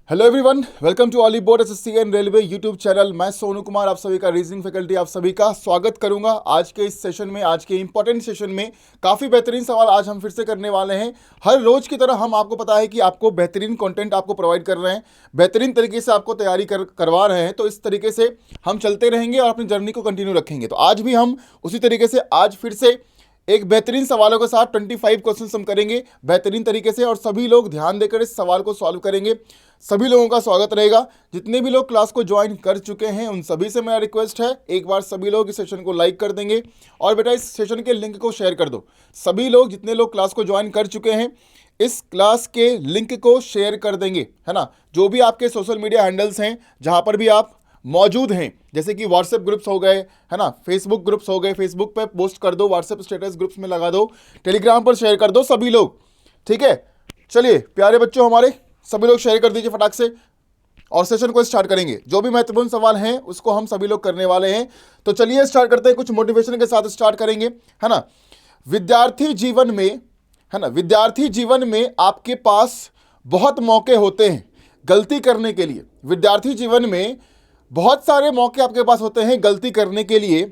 Hello everyone, welcome to ऑली board SSC and railway YouTube channel. मैं सोनू कुमार आप सभी का रीजनिंग फैकल्टी आप सभी का स्वागत करूंगा। आज के इस सेशन में, आज के इंपॉर्टेंट सेशन में काफ़ी बेहतरीन सवाल आज हम फिर से करने वाले हैं। हर रोज की तरह हम आपको पता है कि आपको बेहतरीन कंटेंट आपको प्रोवाइड कर रहे हैं, बेहतरीन तरीके से आपको तैयारी करवा रहे हैं। तो इस तरीके से हम चलते रहेंगे और अपनी जर्नी को कंटिन्यू रखेंगे। तो आज भी हम उसी तरीके से आज फिर से एक बेहतरीन सवालों के साथ 25 क्वेश्चन हम करेंगे बेहतरीन तरीके से, और सभी लोग ध्यान देकर इस सवाल को सॉल्व करेंगे। सभी लोगों का स्वागत रहेगा। जितने भी लोग क्लास को ज्वाइन कर चुके हैं उन सभी से मेरा रिक्वेस्ट है, एक बार सभी लोग इस सेशन को लाइक कर देंगे और बेटा इस सेशन के लिंक को शेयर कर दो। सभी लोग, जितने लोग क्लास को ज्वाइन कर चुके हैं, इस क्लास के लिंक को शेयर कर देंगे, है ना। जो भी आपके सोशल मीडिया हैंडल्स हैं जहां पर भी आप मौजूद हैं, जैसे कि व्हाट्सएप ग्रुप्स हो गए, है ना, फेसबुक ग्रुप्स हो गए, फेसबुक पे पोस्ट कर दो, व्हाट्सएप स्टेटस ग्रुप्स में लगा दो, टेलीग्राम पर शेयर कर दो सभी लोग, ठीक है। चलिए प्यारे बच्चों, हमारे सभी लोग शेयर कर दीजिए फटाक से और सेशन को स्टार्ट करेंगे। जो भी महत्वपूर्ण सवाल हैं उसको हम सभी लोग करने वाले हैं। तो चलिए स्टार्ट करते हैं, कुछ मोटिवेशन के साथ स्टार्ट करेंगे, है ना। विद्यार्थी जीवन में, है ना, विद्यार्थी जीवन में आपके पास बहुत मौके होते हैं गलती करने के लिए। विद्यार्थी जीवन में बहुत सारे मौके आपके पास होते हैं गलती करने के लिए,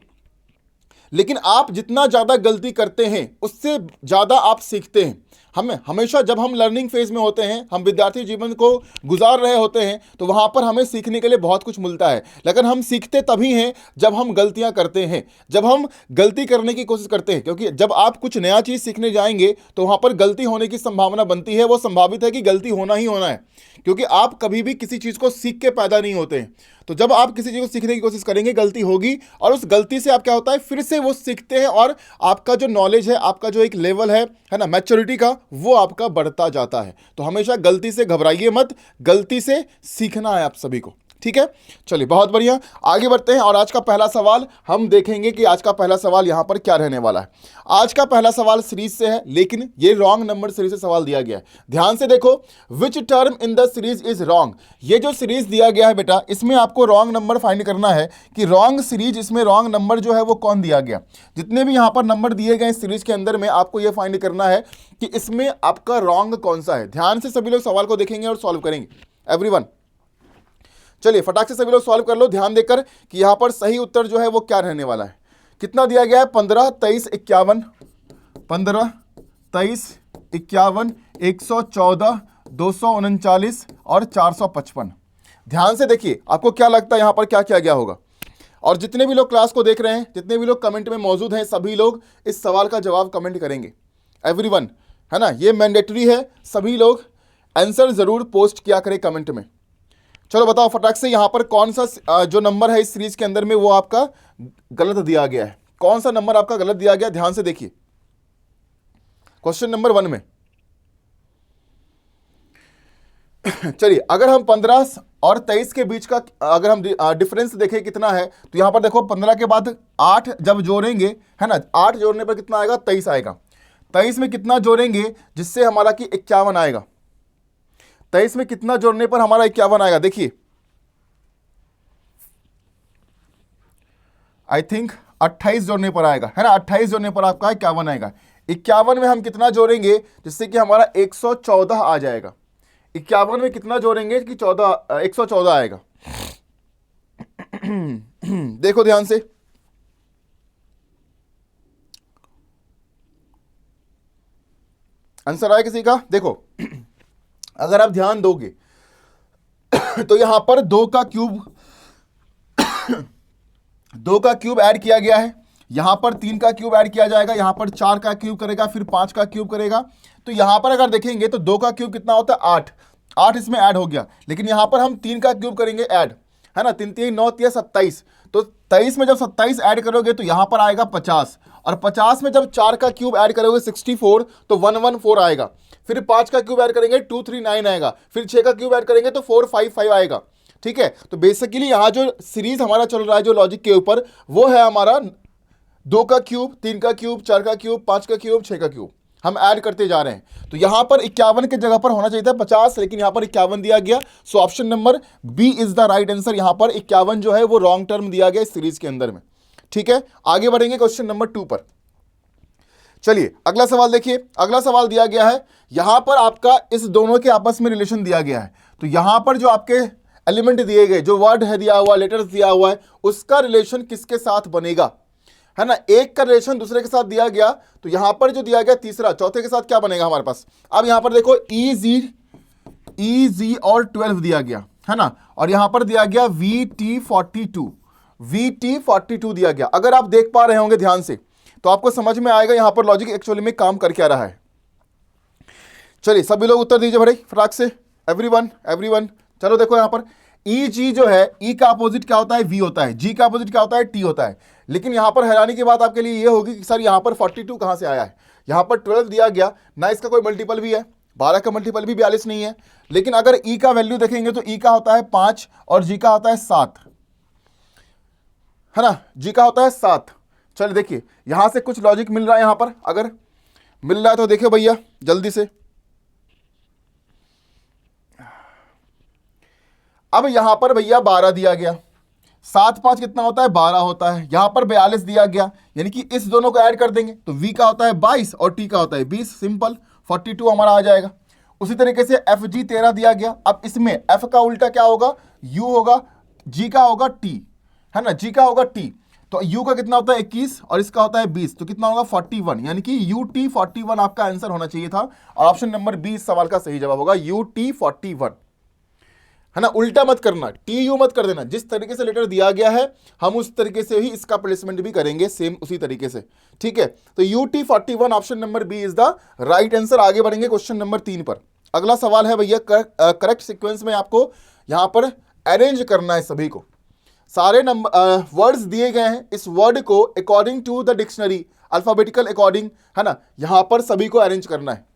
लेकिन आप जितना ज़्यादा गलती करते हैं उससे ज़्यादा आप सीखते हैं। हमें हमेशा जब हम लर्निंग फेज में होते हैं, हम विद्यार्थी जीवन को गुजार रहे होते हैं, तो वहाँ पर हमें सीखने के लिए बहुत कुछ मिलता है। लेकिन हम सीखते तभी हैं जब हम गलतियाँ करते हैं, जब हम गलती करने की कोशिश करते हैं। क्योंकि जब आप कुछ नया चीज़ सीखने जाएंगे तो वहाँ पर गलती होने की संभावना बनती है, वो संभावित है कि गलती होना ही होना है, क्योंकि आप कभी भी किसी चीज़ को सीख के पैदा नहीं होते हैं। तो जब आप किसी चीज़ को सीखने की कोशिश करेंगे गलती होगी, और उस गलती से आप क्या होता है, फिर से वो सीखते हैं, और आपका जो नॉलेज है, आपका जो एक लेवल है ना, मैच्योरिटी का, वो आपका बढ़ता जाता है। तो हमेशा गलती से घबराइए मत, गलती से सीखना है आप सभी को, ठीक है। चलिए बहुत बढ़िया, आगे बढ़ते हैं और आज का पहला सवाल हम देखेंगे कि आज का पहला सवाल यहाँ पर क्या रहने वाला है। आज का पहला सवाल सीरीज से है, लेकिन ये रॉन्ग नंबर सीरीज से सवाल दिया गया है। ध्यान से देखो, which term in the series is wrong. ये जो सीरीज दिया गया है बेटा, इसमें आपको रॉन्ग नंबर फाइंड करना है कि रॉन्ग सीरीज, इसमें रॉन्ग नंबर जो है वो कौन दिया गया। जितने भी यहाँ पर नंबर दिए गए इस सीरीज के अंदर में, आपको ये फाइंड करना है कि इसमें आपका रॉन्ग कौन सा है। ध्यान से सभी लोग सवाल को देखेंगे और सॉल्व करेंगे एवरीवन। चलिए फटाक से सभी लोग सॉल्व कर लो ध्यान देकर कि यहाँ पर सही उत्तर जो है वो क्या रहने वाला है। कितना दिया गया है? 15, 23, 51, 15, 23, 51, 114, 239 और 455। ध्यान से देखिए, आपको क्या लगता है यहाँ पर क्या किया गया होगा। और जितने भी लोग क्लास को देख रहे हैं, जितने भी लोग कमेंट में मौजूद हैं, सभी लोग इस सवाल का जवाब कमेंट करेंगे एवरीवन, है ना। ये मैंडेटरी है, सभी लोग आंसर जरूर पोस्ट किया करें कमेंट में। चलो बताओ फटाक से, यहाँ पर कौन सा जो नंबर है इस सीरीज के अंदर में वो आपका गलत दिया गया है। कौन सा नंबर आपका गलत दिया गया, ध्यान से देखिए क्वेश्चन नंबर 1 में। चलिए अगर हम 15 और 23 के बीच का अगर हम डिफरेंस देखें कितना है, तो यहाँ पर देखो 15 के बाद 8 जब जोड़ेंगे, है ना, 8 जोड़ने पर कितना आएगा? 23 आएगा। 23 में कितना जोड़ेंगे जिससे हमारा कि 51 आएगा। 23 में कितना जोड़ने पर हमारा 51 आएगा? देखिए आई थिंक 28 जोड़ने पर आएगा, है ना। 28 जोड़ने पर आपका 51 आएगा। 51 में हम कितना जोड़ेंगे जिससे कि हमारा 114 आ जाएगा। 51 में कितना जोड़ेंगे कि 114 आएगा। देखो ध्यान से, आंसर आया किसी का? देखो अगर आप ध्यान दोगे तो यहां पर 2 का क्यूब ऐड किया गया है, यहां पर 3 का क्यूब ऐड किया जाएगा, यहां पर 4 का क्यूब करेगा, फिर 5 का क्यूब करेगा। तो यहां पर अगर देखेंगे तो 2 का क्यूब कितना होता है? 8 इसमें ऐड हो गया। लेकिन यहां पर हम 3 का क्यूब करेंगे ऐड, है ना। 3 3 9 3 27। तो 23 में जब 27 ऐड करोगे तो यहां पर आएगा 50, और 50 में जब 4 का क्यूब ऐड करोगे 64 तो 114 आएगा। फिर 5 का क्यूब ऐड करेंगे 239 आएगा, फिर 6 का क्यूब ऐड करेंगे तो 455 आएगा, ठीक है। तो बेसिकली यहाँ जो सीरीज हमारा चल रहा है जो लॉजिक के ऊपर, वो है हमारा 2 का क्यूब, 3 का क्यूब, 4 का क्यूब, 5 का क्यूब, 6 का क्यूब, हम ऐड करते जा रहे हैं। तो यहाँ पर 51 के जगह पर होना चाहिए था 50, लेकिन यहाँ पर 51 दिया गया। So option number B is the right answer. यहाँ पर 51 जो है वो रॉन्ग टर्म दिया गया इस सीरीज के अंदर में, ठीक है। आगे बढ़ेंगे क्वेश्चन नंबर 2 पर। चलिए अगला सवाल देखिए, अगला सवाल दिया गया है, यहां पर आपका इस दोनों के आपस में रिलेशन दिया गया है। तो यहां पर जो आपके एलिमेंट दिए गए, जो वर्ड है दिया हुआ, लेटर्स दिया हुआ है, उसका रिलेशन किसके साथ बनेगा, है ना। एक का रिलेशन दूसरे के साथ दिया गया, तो यहां पर जो दिया गया तीसरा, चौथे के साथ क्या बनेगा हमारे पास। अब यहां पर देखो EZ और 12 दिया गया, है ना, और यहां पर दिया गया VT42 दिया गया। अगर आप देख पा रहे होंगे ध्यान से तो आपको समझ में आएगा यहां पर लॉजिक एक्चुअली में काम कर क्या रहा है। चलिए सभी लोग उत्तर दीजिए भाई फटाक से, एवरीवन। चलो देखो यहां पर EG जो है, E का अपोजिट क्या होता है, V होता है, G का अपोजिट क्या होता है, T होता है। लेकिन यहां पर हैरानी की बात आपके लिए ये होगी कि सर यहां पर 42 कहां से आया है, यहां पर 12 दिया गया ना, इसका कोई मल्टीपल भी है, 12 का मल्टीपल भी 42 नहीं है। लेकिन अगर E का वैल्यू देखेंगे तो E का होता है 5 और G का होता है 7, है ना, G का होता है 7। चलिए देखिए यहां से कुछ लॉजिक मिल रहा है, यहां पर अगर मिल रहा है तो देखिए भैया जल्दी से। अब यहां पर भैया 12 दिया गया, 7 5 कितना होता है, 12 होता है। यहां पर 42 दिया गया, यानी कि इस दोनों को ऐड कर देंगे तो V का होता है 22 और T का होता है 20, सिंपल 42 हमारा आ जाएगा। उसी तरीके से FG 13 दिया गया। अब इसमें F का उल्टा क्या होगा, U होगा, G का होगा T, है ना, G का होगा T। तो U का कितना होता है 21 और इसका होता है 20, तो कितना होगा 41, यानी कि UT 41 आपका आंसर होना चाहिए था। और ऑप्शन नंबर 20 सवाल का सही जवाब होगा UT 41, है ना। उल्टा मत करना, TU मत कर देना, जिस तरीके से लेटर दिया गया है हम उस तरीके से ही इसका प्लेसमेंट भी करेंगे, सेम उसी तरीके से, ठीक है। तो UT 41 option number B is the right answer. आगे बढ़ेंगे क्वेश्चन नंबर 3 पर। अगला सवाल है भैया, करेक्ट सीक्वेंस में आपको यहां पर अरेंज करना है सभी को। सारे नंबर वर्ड्स दिए गए हैं, इस वर्ड को according to the dictionary alphabetical according, है ना, यहां पर सभी को अरेंज करना है।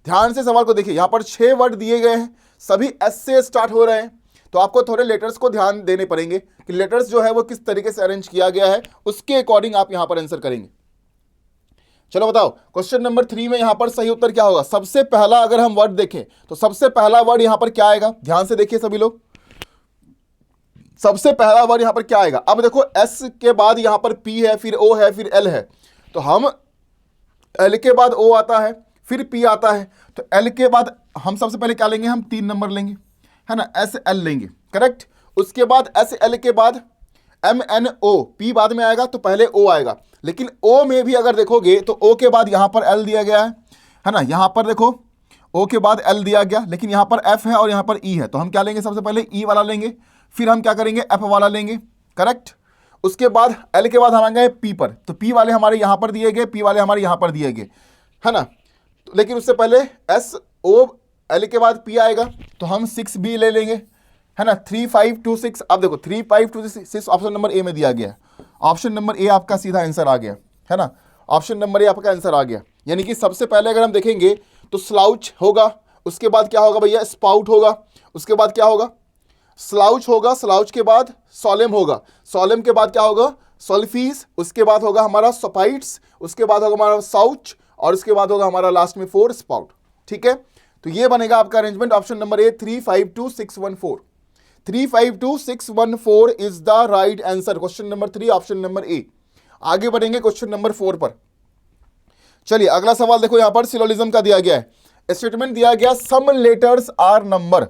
ध्यान से सवाल को देखिए, यहां पर 6 वर्ड दिए गए हैं, सभी S से स्टार्ट हो रहे हैं, तो आपको थोड़े लेटर्स को ध्यान देने पड़ेंगे कि लेटर्स जो है वो किस तरीके से अरेंज किया गया है, उसके अकॉर्डिंग आप यहां पर आंसर करेंगे। चलो बताओ क्वेश्चन नंबर 3 में यहां पर सही उत्तर क्या होगा। सबसे पहला अगर हम वर्ड देखें तो सबसे पहला वर्ड यहां पर क्या आएगा, ध्यान से देखिए सभी लोग, सबसे पहला वर्ड यहां पर क्या आएगा। अब देखो S के बाद यहां पर P है, फिर O है, फिर L है, तो हम L के बाद O आता है, फिर P आता है, तो L के बाद हम सबसे पहले क्या लेंगे, हम 3 नंबर लेंगे, है ना, SL लेंगे, करेक्ट। उसके बाद SL के बाद MNO, P बाद में आएगा तो पहले O आएगा। लेकिन O में भी अगर देखोगे तो O के बाद यहां पर L दिया गया है ना, यहां पर देखो O के बाद L दिया गया, लेकिन यहां पर F है और यहां पर E है, तो हम क्या लेंगे, सबसे पहले E वाला लेंगे, फिर हम क्या करेंगे, F वाला लेंगे, करेक्ट। उसके बाद L के बाद हम आएंगे P पर, तो P वाले हमारे यहां पर दिए गए, P वाले हमारे यहां पर दिए गए, है ना। लेकिन उससे पहले SO L के बाद P आएगा, तो हम 6B ले लेंगे, है ना, 3 5 2 6। अब देखो 3 5 2 6 ऑप्शन नंबर ए में दिया गया है, ऑप्शन नंबर ए आपका सीधा आंसर आ गया, है ना, ऑप्शन नंबर ए आपका आंसर आ गया। यानी कि सबसे पहले अगर हम देखेंगे तो स्लाउच होगा, उसके बाद क्या होगा भैया, स्पाउट होगा, उसके बाद क्या होगा, स्लाउच होगा, स्लाउच के बाद सोलेम होगा, सोलेम के बाद क्या होगा, सोल्फीस, उसके बाद होगा हमारा सोपाइट्स, उसके बाद होगा हमारा साउच, और उसके बाद होगा हमारा लास्ट में 4 स्पाउट, ठीक है। तो ये बनेगा आपका arrangement option number A 3 5 2 6 1 4, 3 5 2 6 1 4 is the right answer, question number 3 option number ए। आगे बढ़ेंगे क्वेश्चन नंबर 4 पर। चलिए अगला सवाल देखो, यहां पर सिलोजिज्म का दिया गया है, स्टेटमेंट दिया गया, some letters are number,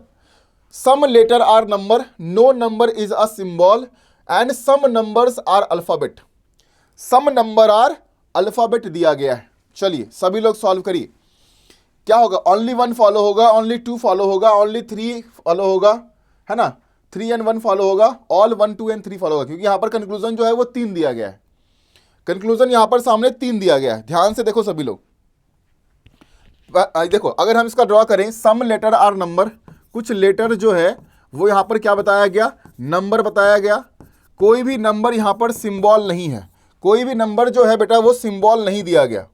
some letter are number, no number is a symbol and some numbers are alphabet, some number are alphabet दिया गया है। चलिए सभी लोग सॉल्व करिए, क्या होगा, ओनली 1 फॉलो होगा, ओनली 2 फॉलो होगा, ओनली 3 फॉलो होगा, है ना, 3 and 1 फॉलो होगा, ऑल 1 2 and 3 फॉलो होगा, क्योंकि यहां पर कंक्लूजन जो है वो 3 दिया गया है, कंक्लूजन यहां पर सामने 3 दिया गया है। ध्यान से देखो सभी लोग, देखो अगर हम इसका ड्रॉ करें, सम लेटर आर नंबर, कुछ लेटर जो है वो यहां पर क्या बताया गया, नंबर बताया गया, कोई भी नंबर यहां पर सिंबल नहीं है, कोई भी नंबर जो है बेटा वो सिंबल नहीं दिया गया,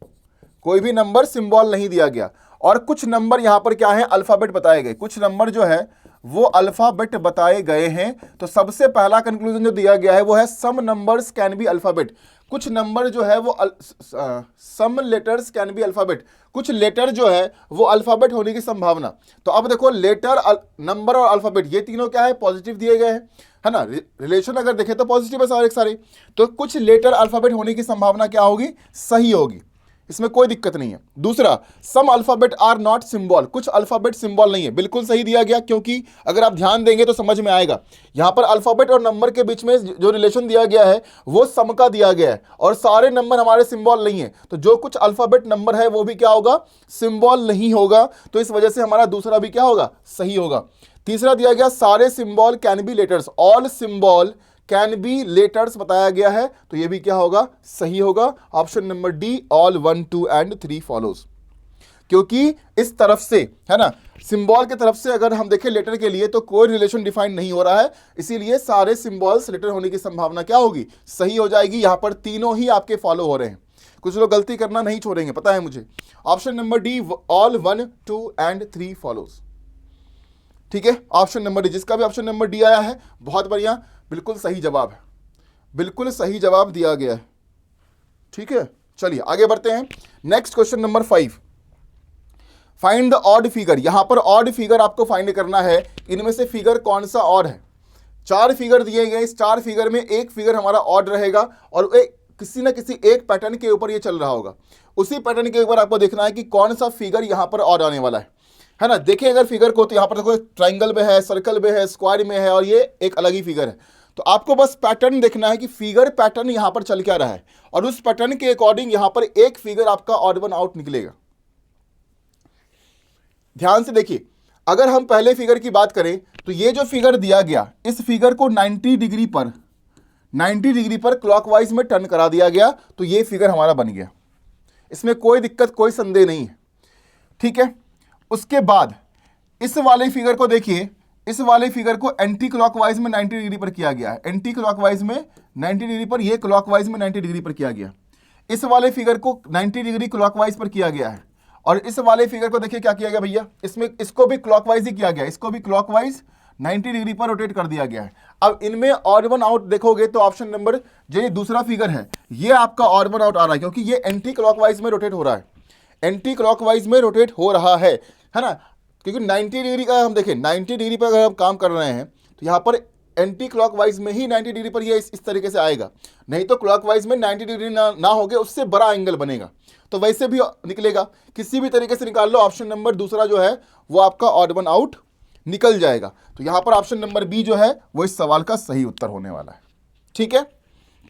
कोई भी नंबर सिंबल नहीं दिया गया, और कुछ नंबर यहां पर क्या है, अल्फाबेट बताए गए, कुछ नंबर जो है वो अल्फाबेट बताए गए हैं। तो सबसे पहला कंक्लूजन जो दिया गया है वो है some numbers can be alphabet, कुछ नंबर जो है वो some letters can be alphabet, कुछ लेटर जो है वो अल्फाबेट होने की संभावना। तो अब देखो लेटर, नंबर और अल्फाबेट ये तीनों क्या है, पॉजिटिव दिए गए हैं, है ना, रिलेशन अगर देखें तो पॉजिटिव है सारे सारे, तो कुछ लेटर अल्फाबेट होने की संभावना क्या होगी, सही होगी। इसमें कोई दिक्कत नहीं है। दूसरा, सम अल्फाबेट आर नॉट सिंबल, कुछ अल्फाबेट सिंबल नहीं है, बिल्कुल सही दिया गया, क्योंकि अगर आप ध्यान देंगे तो समझ में आएगा। यहां पर अल्फाबेट और नंबर के बीच में जो रिलेशन दिया गया है वो सम का दिया गया है, और सारे नंबर हमारे सिंबल नहीं है, तो जो कुछ अल्फाबेट नंबर है वो भी क्या होगा, सिंबल नहीं होगा। तो इस वजह से हमारा दूसरा भी क्या होगा, सही होगा। तीसरा दिया गया, सारे symbol can be letters, all symbol can be letters बताया गया है, तो ये भी क्या होगा, सही होगा। Option number D, all 1 2 and 3 follows, क्योंकि इस तरफ से है ना, सिंबल के तरफ से अगर हम देखें लेटर के लिए तो कोई रिलेशन डिफाइन नहीं हो रहा है, इसीलिए सारे सिंबल्स लेटर होने की संभावना क्या होगी, सही हो जाएगी। यहां पर तीनों ही आपके फॉलो हो रहे हैं, कुछ लोग गलती करना नहीं छोड़ेंगे, पता है मुझे। Option number D, all 1 2 and 3 follows, ठीक है। ऑप्शन नंबर डी, जिसका भी ऑप्शन नंबर डी आया है बहुत बढ़िया, बिल्कुल सही जवाब है, बिल्कुल सही जवाब दिया गया है, ठीक है। चलिए आगे बढ़ते हैं। Next question number 5, find the odd figure. यहां पर ऑड फिगर आपको फाइंड करना है, इनमें से फिगर कौन सा ऑड है। 4 फिगर दिए गए, इस 4 फिगर में एक फिगर हमारा ऑड रहेगा, और किसी ना किसी एक पैटर्न के ऊपर ये चल रहा होगा, उसी पैटर्न के ऊपर आपको देखना है कि कौन सा फिगर यहां पर ऑड आने वाला है ना। देखिए अगर फिगर को, तो यहां पर देखो ट्राइंगल में है, सर्कल में है, स्क्वायर में है, और ये एक अलग ही फिगर है, तो आपको बस पैटर्न देखना है कि फिगर पैटर्न यहां पर चल क्या रहा है, और उस पैटर्न के अकॉर्डिंग यहां पर एक फिगर आपका ऑड वन आउट निकलेगा। ध्यान से देखिए, अगर हम पहले फिगर की बात करें तो ये जो फिगर दिया गया, इस फिगर को 90 डिग्री पर क्लॉकवाइज में टर्न करा दिया गया, तो ये फिगर हमारा बन गया, इसमें कोई दिक्कत कोई संदेह नहीं है, ठीक है। उसके बाद इस वाले फिगर को देखिए, इस वाले फिगर को एंटी क्लॉकवाइज में 90 डिग्री पर किया गया है, एंटी क्लॉकवाइज में 90 डिग्री पर, ये क्लॉकवाइज में 90 डिग्री पर किया गया। इस वाले फिगर को 90 डिग्री क्लॉकवाइज पर किया गया है, और इस वाले फिगर को देखिए क्या किया गया भैया, इसमें इसको भी क्लॉकवाइज ही किया गया, इसको भी क्लॉकवाइज 90 डिग्री पर रोटेट कर दिया गया है। अब इनमें ऑड वन आउट देखोगे तो ऑप्शन नंबर जो ये दूसरा फिगर है, ये आपका ऑड वन आउट आ रहा है, क्योंकि ये एंटी क्लॉकवाइज में रोटेट हो रहा है, एंटी क्लॉकवाइज में रोटेट हो रहा है ना। क्योंकि 90 डिग्री का हम देखें, 90 डिग्री पर अगर हम काम कर रहे हैं तो यहाँ पर एंटी क्लॉकवाइज में ही 90 डिग्री पर ये इस तरीके से आएगा, नहीं तो क्लॉकवाइज में 90 डिग्री ना होगे, उससे बड़ा एंगल बनेगा, तो वैसे भी निकलेगा, किसी भी तरीके से निकाल लो, ऑप्शन नंबर दूसरा जो है वो आपका ऑड वन आउट निकल जाएगा। तो यहाँ पर ऑप्शन नंबर बी जो है वो इस सवाल का सही उत्तर होने वाला है, ठीक है।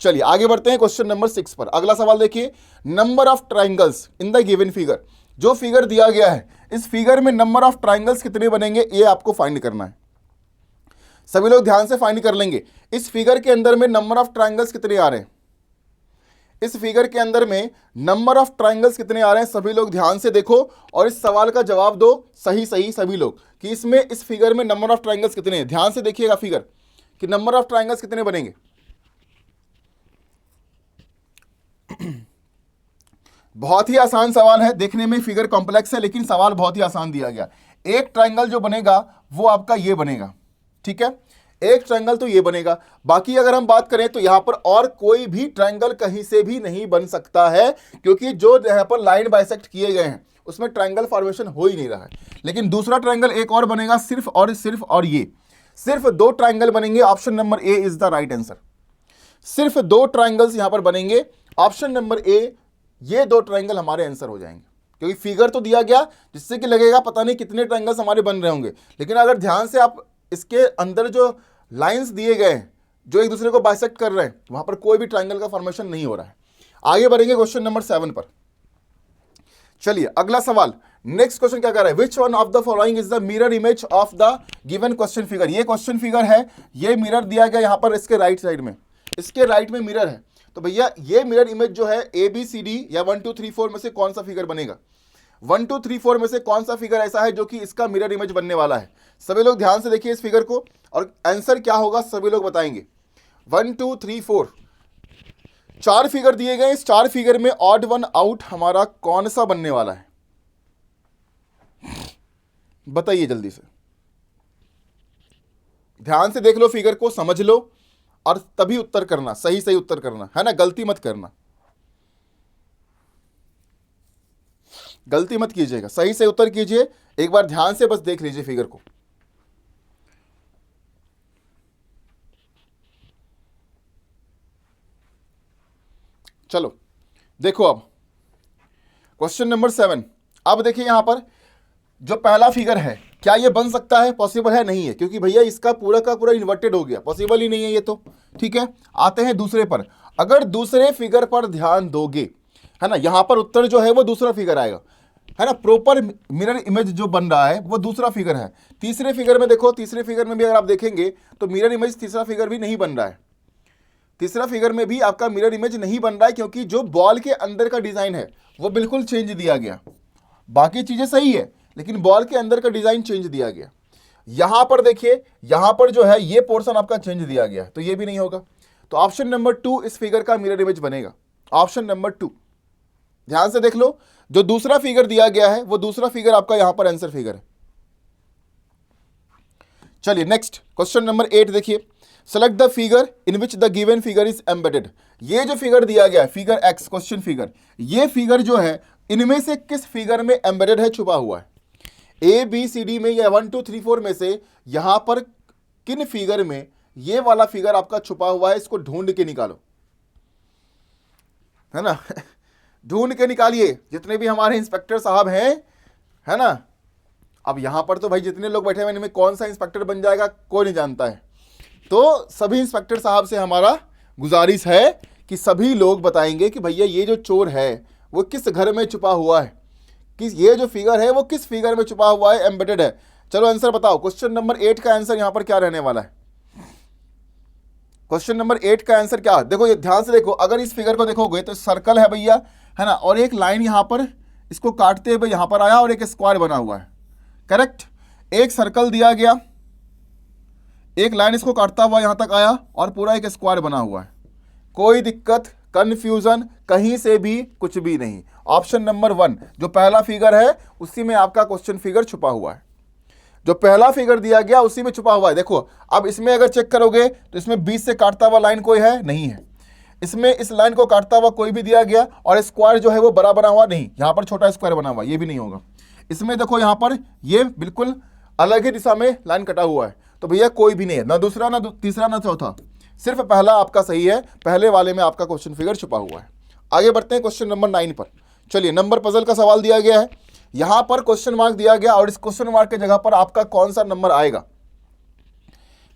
चलिए आगे बढ़ते हैं क्वेश्चन नंबर 6 पर। अगला सवाल देखिए, number of triangles in the given figure. जो फिगर दिया गया है, इस फिगर में नंबर ऑफ ट्राइंगल्स कितने बनेंगे, ये आपको फाइंड करना है। सभी लोग ध्यान से फाइंड कर लेंगे, इस फिगर के अंदर में नंबर ऑफ ट्राइंगल्स कितने आ रहे हैं, इस फिगर के अंदर में नंबर ऑफ ट्राइंगल्स कितने आ रहे हैं। सभी लोग ध्यान से देखो और इस सवाल का जवाब दो सही सही सभी लोग, कि इसमें इस फिगर में नंबर ऑफ ट्राइंगल्स कितने हैं। ध्यान से देखिएगा फिगर कि नंबर ऑफ ट्राइंगल्स कितने बनेंगे। बहुत ही आसान सवाल है, देखने में फिगर कॉम्प्लेक्स है लेकिन सवाल बहुत ही आसान दिया गया। एक ट्राइंगल जो बनेगा वो आपका ये बनेगा, ठीक है, एक ट्राइंगल तो ये बनेगा। बाकी अगर हम बात करें तो यहां पर और कोई भी ट्राइंगल कहीं से भी नहीं बन सकता है, क्योंकि जो यहां पर लाइन बाइसेक्ट किए गए हैं उसमें ट्राइंगल फॉर्मेशन हो ही नहीं रहा है। लेकिन दूसरा ट्राइंगल एक और बनेगा, सिर्फ और ये सिर्फ 2 ट्राइंगल बनेंगे। Option number A is the right answer. सिर्फ 2 ट्राइंगल्स यहां पर बनेंगे, ऑप्शन नंबर ए, ये 2 ट्राइंगल हमारे आंसर हो जाएंगे, क्योंकि फिगर तो दिया गया जिससे कि लगेगा पता नहीं कितने ट्राइंगल्स हमारे बन रहे होंगे, लेकिन अगर ध्यान से आप इसके अंदर जो लाइंस दिए गए हैं जो एक दूसरे को बाइसेक्ट कर रहे हैं, वहां पर कोई भी ट्राइंगल का फॉर्मेशन नहीं हो रहा है। आगे बढ़ेंगे क्वेश्चन नंबर 7 पर। चलिए अगला सवाल, नेक्स्ट क्वेश्चन क्या कर रहा है, which one of the following is the mirror image of the given question figure. ये क्वेश्चन फिगर है, ये मिरर दिया गया यहां पर इसके राइट साइड में, इसके राइट में मिरर है, तो भैया ये मिरर इमेज जो है ABCD या 1 2 3 4 में से कौन सा फिगर बनेगा। 1 2 3 4 में से कौन सा फिगर ऐसा है जो कि इसका मिरर इमेज बनने वाला है। सभी लोग ध्यान से देखिए इस फिगर को और आंसर क्या होगा सभी लोग बताएंगे। 1 2 3 4 4 फिगर दिए गए, इस 4 फिगर में ऑड वन आउट हमारा कौन सा बनने वाला है, बताइए जल्दी से। ध्यान से देख लो फिगर को, समझ लो और तभी उत्तर करना, सही सही उत्तर करना है ना, गलती मत करना, गलती मत कीजिएगा, सही से उत्तर कीजिए। एक बार ध्यान से बस देख लीजिए फिगर को। चलो देखो अब क्वेश्चन नंबर 7, अब देखिए यहां पर जो पहला फिगर है क्या ये बन सकता है? पॉसिबल है? नहीं है, क्योंकि भैया इसका पूरा का पूरा इन्वर्टेड हो गया, पॉसिबल ही नहीं है ये तो। ठीक है, आते हैं दूसरे पर। अगर दूसरे फिगर पर ध्यान दोगे, है ना, यहां पर उत्तर जो है वो दूसरा फिगर आएगा, है ना, प्रॉपर मिरर इमेज जो बन रहा है वो दूसरा फिगर है। तीसरे फिगर में देखो, तीसरे फिगर में भी अगर आप देखेंगे तो मिरर इमेज तीसरा फिगर भी नहीं बन रहा है। तीसरा फिगर में भी आपका मिरर इमेज नहीं बन रहा है, क्योंकि जो बॉल के अंदर का डिजाइन है वो बिल्कुल चेंज दिया गया। बाकी चीजें सही है, लेकिन बॉल के अंदर का डिजाइन चेंज दिया गया। यहां पर देखिए, यहां पर जो है ये पोर्शन आपका चेंज दिया गया, तो ये भी नहीं होगा। तो ऑप्शन नंबर 2 इस फिगर का मिरर इमेज बनेगा, ऑप्शन नंबर 2। ध्यान से देख लो, जो दूसरा फिगर दिया गया है वो दूसरा फिगर आपका यहां पर आंसर फिगर है। चलिए नेक्स्ट क्वेश्चन नंबर 8 देखिए, select the figure in which the given figure is embedded. ये जो फिगर दिया गया है फिगर एक्स, क्वेश्चन फिगर, ये फिगर जो है इनमें से किस फिगर में एम्बेडेड है, छुपा हुआ है? ए बी सी डी में या 1 2 3 4 में से यहां पर किन फिगर में ये वाला फिगर आपका छुपा हुआ है? इसको ढूंढ के निकालो, है ना ढूंढ के निकालिए, जितने भी हमारे इंस्पेक्टर साहब हैं, है ना। अब यहां पर तो भाई जितने लोग बैठे हुए इनमें कौन सा इंस्पेक्टर बन जाएगा कोई नहीं जानता है। तो सभी इंस्पेक्टर साहब से हमारा गुजारिश है कि सभी लोग बताएंगे कि भैया ये जो चोर है वो किस घर में छुपा हुआ है, किस ये जो फिगर है वो किस फिगर में छुपा हुआ है, एम्बेडेड है। चलो आंसर बताओ। क्वेश्चन नंबर 8 का आंसर यहां पर क्या रहने वाला है? क्वेश्चन नंबर 8 का आंसर क्या? देखो ये ध्यान से देखो, अगर इस फिगर को देखोगे तो सर्कल है भैया, है ना, और एक लाइन यहां पर इसको काटते हुए यहां पर आया और एक स्क्वायर बना हुआ है, करेक्ट। एक सर्कल दिया गया, एक लाइन इसको काटता हुआ यहां तक आया और पूरा एक स्क्वायर बना हुआ है। कोई दिक्कत, कंफ्यूजन कहीं से भी कुछ भी नहीं। ऑप्शन नंबर 1 जो पहला फिगर है उसी में आपका क्वेश्चन फिगर छुपा हुआ है, जो पहला फिगर दिया गया उसी में छुपा हुआ है। देखो अब इसमें अगर चेक करोगे तो इसमें बीच से काटता हुआ लाइन कोई है नहीं है, इसमें इस लाइन को काटता हुआ कोई भी दिया गया और स्क्वायर जो है वो बड़ा बना हुआ नहीं, यहां पर छोटा स्क्वायर बना हुआ, ये भी नहीं होगा। इसमें देखो यहां पर ये बिल्कुल अलग ही दिशा में लाइन कटा हुआ है, तो भैया कोई भी नहीं है, ना दूसरा ना तीसरा ना चौथा, सिर्फ पहला आपका सही है, पहले वाले में आपका क्वेश्चन फिगर छुपा हुआ है। आगे बढ़ते हैं क्वेश्चन नंबर 9 पर। चलिए नंबर पजल का सवाल दिया गया है, यहां पर क्वेश्चन मार्क दिया गया और इस क्वेश्चन मार्क की जगह पर आपका कौन सा नंबर आएगा,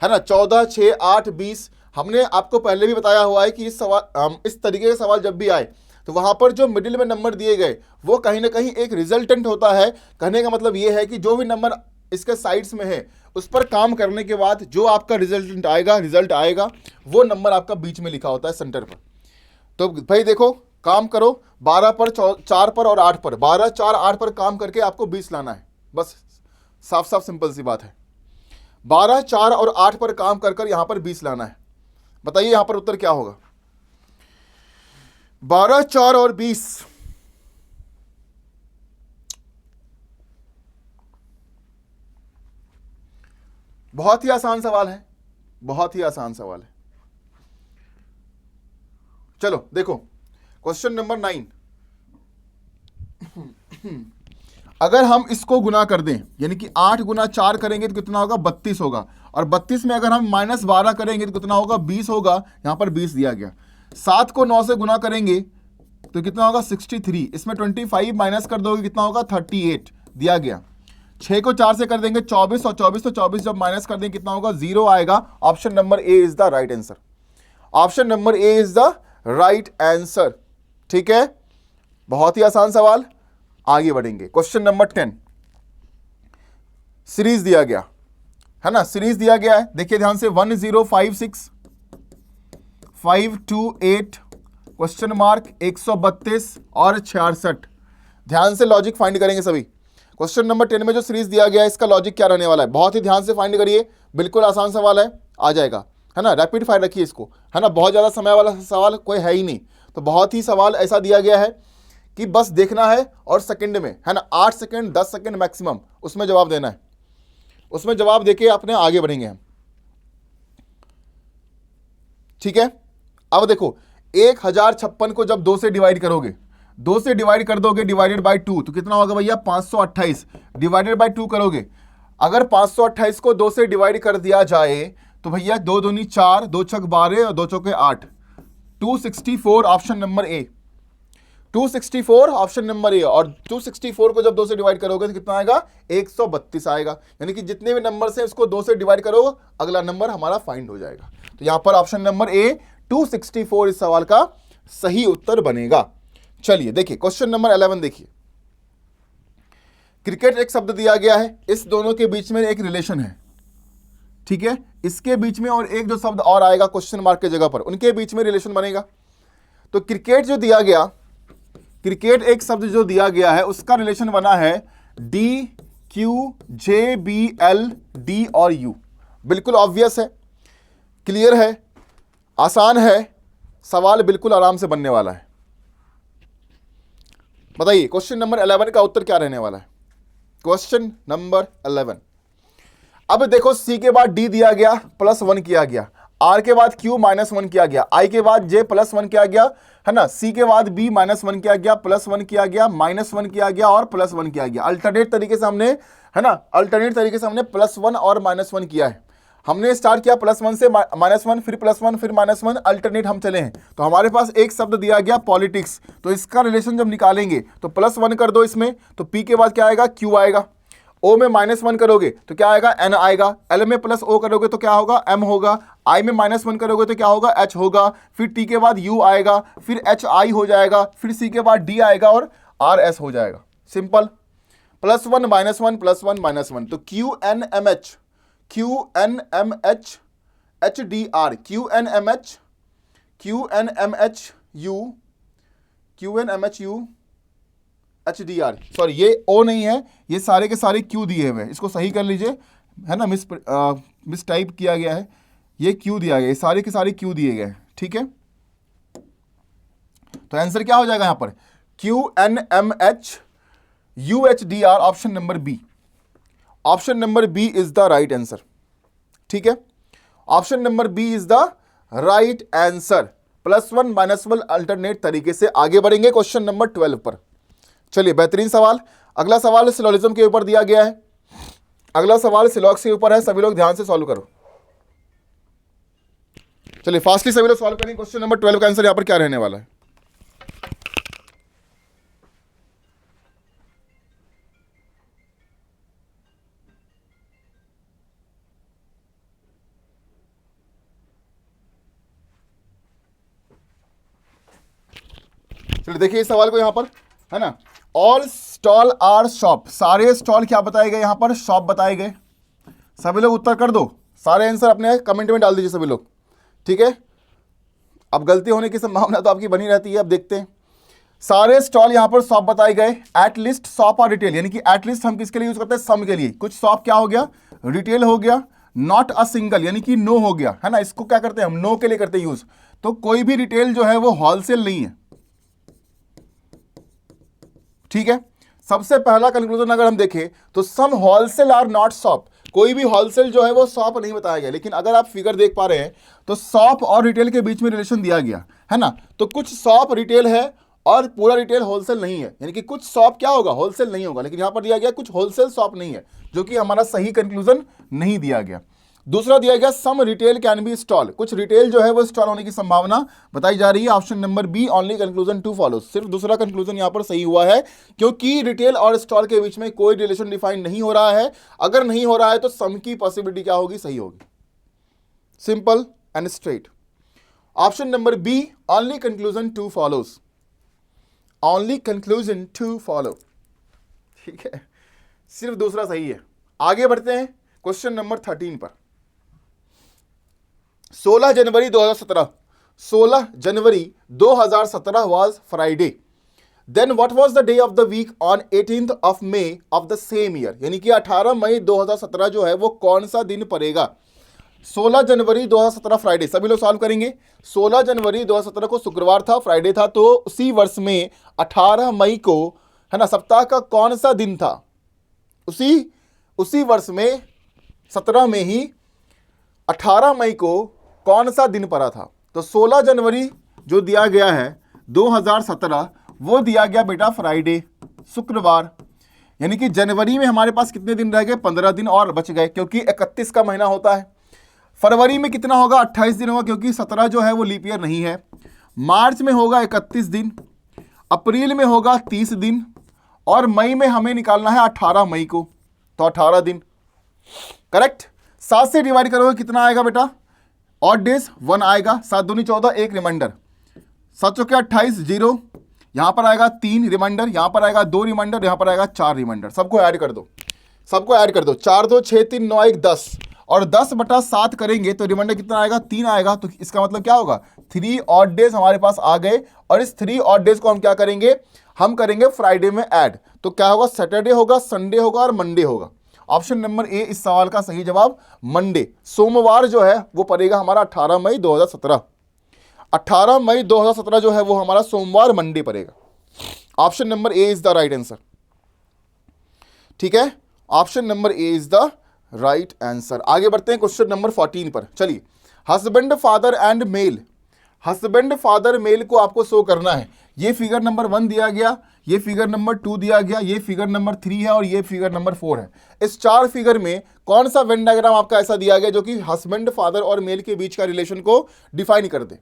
है ना, 14, 6, 8, 20। हमने आपको पहले भी बताया हुआ है कि इस सवाल, इस तरीके के सवाल जब भी आए तो वहां पर जो मिडिल में नंबर दिए गए वो कहीं ना कहीं एक रिजल्टेंट होता है। कहने का मतलब ये है कि जो भी नंबर इसके साइड्स में है उस पर काम करने के बाद जो आपका रिजल्टेंट आएगा, रिजल्ट आएगा, वो नंबर आपका बीच में लिखा होता है सेंटर पर। तो भाई देखो काम करो, 12 पर, 4 पर और 8 पर, 12, 4, 8 पर काम करके आपको 20 लाना है, बस साफ साफ सिंपल सी बात है। 12, 4 और 8 पर काम कर कर यहां पर 20 लाना है। बताइए यहां पर उत्तर क्या होगा? 12, 4 और 20। बहुत ही आसान सवाल है, बहुत ही आसान सवाल है। चलो देखो क्वेश्चन नंबर 9, अगर हम इसको गुना कर दें, यानी कि 8 गुना 4 करेंगे तो कितना होगा? 32 होगा, और 32 में अगर हम -12 करेंगे तो कितना होगा? 20 होगा, यहां पर 20 दिया गया। 7 को 9 से गुना करेंगे तो कितना होगा? 63। इसमें 25 माइनस कर दोगे कितना होगा? 38 दिया गया। 6 को 4 से कर देंगे 24 और 24 तो 24 जब माइनस कर देंगे कितना होगा? 0 आएगा। Option number A is the right answer, option number A is the right answer. ठीक है, बहुत ही आसान सवाल। आगे बढ़ेंगे क्वेश्चन नंबर 10, सीरीज दिया गया है ना, सीरीज दिया गया है, देखिए ध्यान से 1056 528 क्वेश्चन मार्क 132 और 66। ध्यान से लॉजिक फाइंड करेंगे सभी। क्वेश्चन नंबर 10 में जो सीरीज दिया गया है इसका लॉजिक क्या रहने वाला है, बहुत ही ध्यान से फाइंड करिए, बिल्कुल आसान सवाल है, आ जाएगा, है ना। रैपिड फायर रखिए इसको, है ना, बहुत ज़्यादा समय वाला सवाल कोई है ही नहीं, तो बहुत ही सवाल ऐसा दिया गया है कि बस देखना है और सेकंड में, है ना, 8 सेकंड 10 सेकंड मैक्सिमम उसमें जवाब देना है, उसमें जवाब देके अपने आगे बढ़ेंगे हम। ठीक है, अब देखो 1056 को जब 2 से डिवाइड करोगे, 2 से डिवाइड कर दोगे डिवाइडेड बाय 2 तो कितना होगा भैया? 528 डिवाइडेड बाय 2 करोगे, अगर 528 को 2 से डिवाइड कर दिया जाए तो भैया 2 दूनी 4, 2 छक 12 और 2 चौके 8, 264 ऑप्शन नंबर ए। 264 ऑप्शन नंबर ए। और 264 को जब 2 से डिवाइड करोगे तो कितना आएगा? 132 आएगा। यानी कि जितने भी नंबर से उसको 2 से डिवाइड करो, अगला नंबर हमारा फाइंड हो जाएगा। तो यहां पर ऑप्शन नंबर ए 264 इस सवाल का सही उत्तर बनेगा। चलिए देखिए क्वेश्चन नंबर 11 देखिए। क्रिकेट एक शब्द दिया गया है, इस दोनों के बीच में एक रिलेशन है, ठीक है। इसके बीच में और एक जो शब्द और आएगा क्वेश्चन मार्क के जगह पर, उनके बीच में रिलेशन बनेगा। तो क्रिकेट जो दिया गया, क्रिकेट एक शब्द जो दिया गया है उसका रिलेशन बना है D Q J B L D और यू। बिल्कुल ऑब्वियस है, क्लियर है, आसान है, सवाल बिल्कुल आराम से बनने वाला है। बताइए क्वेश्चन नंबर 11 का उत्तर क्या रहने वाला है? Question number 11। अब देखो सी के बाद डी दिया गया, +1 किया गया, आर के बाद क्यू -1 किया गया, आई के बाद जे +1 किया गया, है ना, सी के बाद बी -1 किया गया, +1 किया गया, -1 किया गया और +1 किया गया। अल्टरनेट तरीके से हमने, है ना, अल्टरनेट तरीके से हमने +1 और -1 किया है। हमने स्टार्ट किया +1 से, -1 फिर +1 फिर -1, अल्टरनेट हम चले हैं। तो हमारे पास एक शब्द दिया गया पॉलिटिक्स, तो इसका रिलेशन जब निकालेंगे तो +1 कर दो इसमें, तो पी के बाद क्या आएगा? क्यू आएगा। ओ में -1 करोगे तो क्या आएगा? एन आएगा। एल में +O करोगे तो क्या होगा? एम होगा। आई में -1 करोगे तो क्या होगा? एच होगा। फिर टी के बाद यू आएगा, फिर एच आई हो जाएगा, फिर सी के बाद डी आएगा और आर एस हो जाएगा। सिंपल, +1 -1 +1 -1, तो Q N M H H D R, Q N M H U H D R, sorry ये ओ नहीं है, ये सारे के सारे क्यू दिए हुए हैं, इसको सही कर लीजिए, है ना, मिस टाइप किया गया है, ये क्यू दिया गया, ये सारे के सारे क्यू दिए गए हैं, ठीक है। तो आंसर क्या हो जाएगा यहां पर? Q N M H U H D R, option number B. Option number B is the right answer, ठीक है। Option number B is the right answer. +1 -1 alternate तरीके से आगे बढ़ेंगे क्वेश्चन नंबर 12 पर। चलिए बेहतरीन सवाल। अगला सवाल सिलोजिज्म के ऊपर दिया गया है। अगला सवाल सिलॉक्स के ऊपर है, सभी लोग ध्यान से सॉल्व करो। चलिए फास्टली सभी लोग सॉल्व करेंगे। क्वेश्चन नंबर 12 का आंसर यहां पर क्या रहने वाला है? चलिए देखिए इस सवाल को यहां पर, है ना, ऑल स्टॉल आर शॉप, सारे स्टॉल क्या बताए गए यहां पर? शॉप बताए गए। सभी लोग उत्तर कर दो, सारे आंसर अपने कमेंट में डाल दीजिए सभी लोग, ठीक है। अब गलती होने की संभावना तो आपकी बनी रहती है। अब देखते हैं, सारे स्टॉल यहां पर शॉप बताए गए। एटलीस्ट शॉप और रिटेल, यानी कि एटलीस्ट हम किसके लिए यूज करते हैं? सम के लिए। कुछ शॉप क्या हो गया? रिटेल हो गया। नॉट अ सिंगल, यानी कि नो हो गया, है ना, इसको क्या करते हैं हम? नो के लिए करते हैं यूज। तो कोई भी रिटेल जो है वो होलसेल नहीं है, ठीक है। सबसे पहला कंक्लूजन अगर हम देखें तो सम होलसेल आर नॉट शॉप, कोई भी होलसेल जो है वो शॉप नहीं बताया गया। लेकिन अगर आप फिगर देख पा रहे हैं तो शॉप और रिटेल के बीच में रिलेशन दिया गया है ना। तो कुछ शॉप रिटेल है और पूरा रिटेल होलसेल नहीं है, यानी कि कुछ शॉप क्या होगा? होलसेल नहीं होगा। लेकिन यहां पर दिया गया कुछ होलसेल शॉप नहीं है, जो कि हमारा सही कंक्लूजन नहीं दिया गया। दूसरा दिया गया सम रिटेल कैन बी स्टॉल, कुछ रिटेल जो है वो स्टॉल होने की संभावना बताई जा रही है। Option number B only conclusion 2 follow, सिर्फ दूसरा कंक्लूजन यहां पर सही हुआ है, क्योंकि रिटेल और स्टॉल के बीच में कोई रिलेशन डिफाइन नहीं हो रहा है। अगर नहीं हो रहा है तो सम की पॉसिबिलिटी क्या होगी? सही होगी। Simple and straight. Option number B only conclusion 2 follows, only conclusion 2 follow, ठीक है, सिर्फ दूसरा सही है। आगे बढ़ते हैं क्वेश्चन नंबर 13 पर। 16 जनवरी 2017, 16 जनवरी 2017 was Friday. Then what was the day of the week on 18th of May of the same year? यानी कि 18 मई 2017 जो है वो कौन सा दिन पड़ेगा? 16 जनवरी 2017 फ्राइडे, सभी लोग सॉल्व करेंगे। 16 जनवरी 2017 को शुक्रवार था, फ्राइडे था, तो उसी वर्ष में 18 मई को, है ना, सप्ताह का कौन सा दिन था? उसी वर्ष में 17 में ही 18 मई को कौन सा दिन पड़ा था? तो 16 जनवरी जो दिया गया है 2017 वो दिया गया बेटा फ्राइडे, शुक्रवार। यानी कि जनवरी में हमारे पास कितने दिन रह गए? 15 दिन और बच गए, क्योंकि 31 का महीना होता है। फरवरी में कितना होगा? 28 दिन होगा, क्योंकि 17 जो है वो लीप ईयर नहीं है। मार्च में होगा 31 दिन। अप्रैल में होगा 30 दिन, और मई में हमें निकालना है 18 मई को, तो 18 दिन। करेक्ट। 7 से डिवाइड करोगे कितना आएगा बेटा? ऑड डेज 1 आएगा, 7 दूनी 14, एक रिमाइंडर, 7 चौके 28, 0, यहां पर आएगा 3 रिमाइंडर, यहां पर आएगा 2 रिमाइंडर, यहां पर आएगा 4 रिमाइंडर। सबको ऐड कर दो, सबको ऐड कर दो। 4 2 6 3 9 1 10, और 10/7 करेंगे तो रिमाइंडर कितना आएगा? 3 आएगा। तो इसका मतलब क्या होगा? 3 ऑड डेज हमारे पास आ गए, और इस 3 ऑड डेज को हम क्या करेंगे? हम करेंगे फ्राइडे में ऐड। तो क्या होगा? सैटरडे होगा, संडे होगा और मंडे होगा। ऑप्शन नंबर ए इस सवाल का सही जवाब मंडे, सोमवार जो है वो पड़ेगा हमारा 18 मई 2017। 18 मई 2017 जो है वो हमारा सोमवार मंडे पड़ेगा। Option number A is the right answer. ठीक है, option number A is the right answer. आगे बढ़ते हैं क्वेश्चन नंबर 14 पर। चलिए, husband father and male, husband father male को आपको शो करना है। ये फिगर नंबर 1 दिया गया, ये फिगर नंबर 2 दिया गया, ये फिगर नंबर 3 है और ये फिगर नंबर 4 है। इस 4 फिगर में कौन सा वेन डायग्राम आपका ऐसा दिया गया जो कि हस्बैंड फादर और मेल के बीच का रिलेशन को डिफाइन कर दे?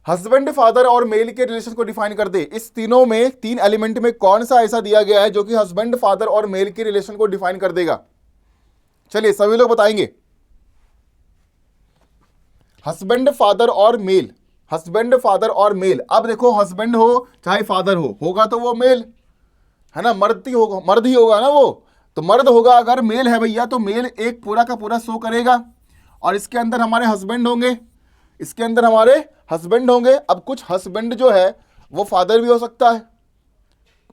हस्बैंड फादर और मेल के रिलेशन को डिफाइन कर दे। इस तीनों में, 3 एलिमेंट में कौन सा ऐसा दिया गया है जो कि हस्बैंड फादर और मेल के रिलेशन को डिफाइन कर देगा? चलिए सभी लोग बताएंगे। हस्बैंड फादर और मेल, हस्बैंड फादर और मेल। अब देखो, हस्बैंड हो चाहे फादर हो, होगा तो वो मेल है ना, मर्द ही होगा, मर्द ही होगा ना वो, तो मर्द होगा। अगर मेल है भैया तो मेल एक पूरा का पूरा शो करेगा, और इसके अंदर हमारे हस्बैंड होंगे, इसके अंदर हमारे हस्बैंड होंगे। अब कुछ हस्बैंड जो है वो फादर भी हो सकता है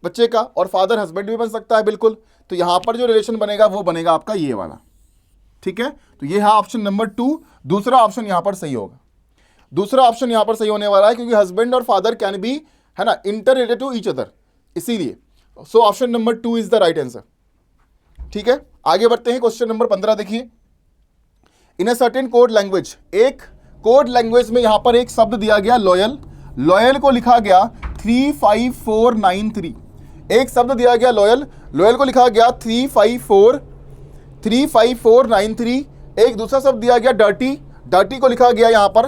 बच्चे का, और फादर हस्बैंड भी बन सकता है, बिल्कुल। तो यहां पर जो रिलेशन बनेगा वो बनेगा आपका ये वाला। ठीक है, तो ये है ऑप्शन नंबर 2। दूसरा ऑप्शन यहां पर सही होगा, दूसरा ऑप्शन यहां पर सही होने वाला है, क्योंकि हस्बैंड और फादर कैन बी, है ना, inter related to each other, इसीलिए। So option number 2 is the right answer. ठीक है, आगे बढ़ते हैं। क्वेश्चन नंबर 15 देखिए। In a certain code language, एक कोड लैंग्वेज में यहां पर एक शब्द दिया गया लॉयल, लॉयल को लिखा गया 35493। एक शब्द दिया गया लॉयल, लॉयल को लिखा गया 35493। एक दूसरा शब्द दिया गया डर्टी, डर्टी को लिखा गया यहां पर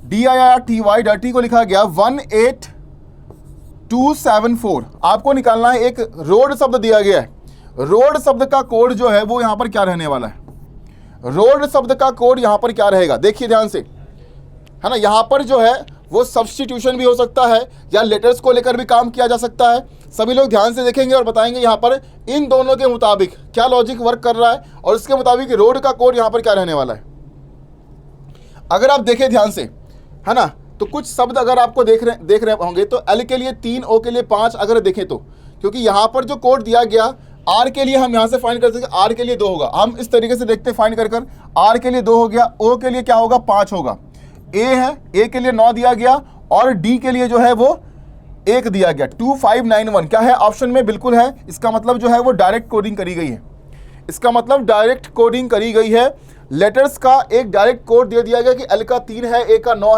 DIRTY, डर्टी को लिखा गया 18274। आपको निकालना है। एक रोड शब्द दिया गया है, रोड शब्द का कोड जो है वो यहां पर क्या रहने वाला है? रोड शब्द का कोड यहां पर क्या रहेगा? देखिए ध्यान से, है ना, यहां पर जो है वो सब्स्टिट्यूशन भी हो सकता है, या लेटर्स को लेकर भी काम किया जा सकता है। सभी लोग ध्यान से देखेंगे और बताएंगे यहां पर इन दोनों के मुताबिक क्या लॉजिक वर्क कर रहा है, और इसके मुताबिक रोड का कोड यहां पर क्या रहने वाला है। अगर आप देखें ध्यान से, है ना, तो कुछ शब्द अगर आपको देख रहे होंगे तो एल के लिए 3, ओ के लिए 5 अगर देखें तो, क्योंकि यहां पर जो कोड दिया गया आर के लिए हम यहां से फाइंड कर सकते हैं, आर के लिए 2 होगा। हम इस तरीके से देखते फाइंड कर कर, आर के लिए 2 हो गया, ओ के लिए क्या होगा? 5 होगा। ए है, ए के लिए 9 दिया गया, और डी के लिए जो है वो 1 दिया गया। 2591 क्या है? ऑप्शन में बिल्कुल है। इसका मतलब जो है वो डायरेक्ट कोडिंग करी गई है, इसका मतलब डायरेक्ट कोडिंग करी गई है। लेटर्स का एक डायरेक्ट कोड दे दिया गया कि एल का 3 है, ए का 9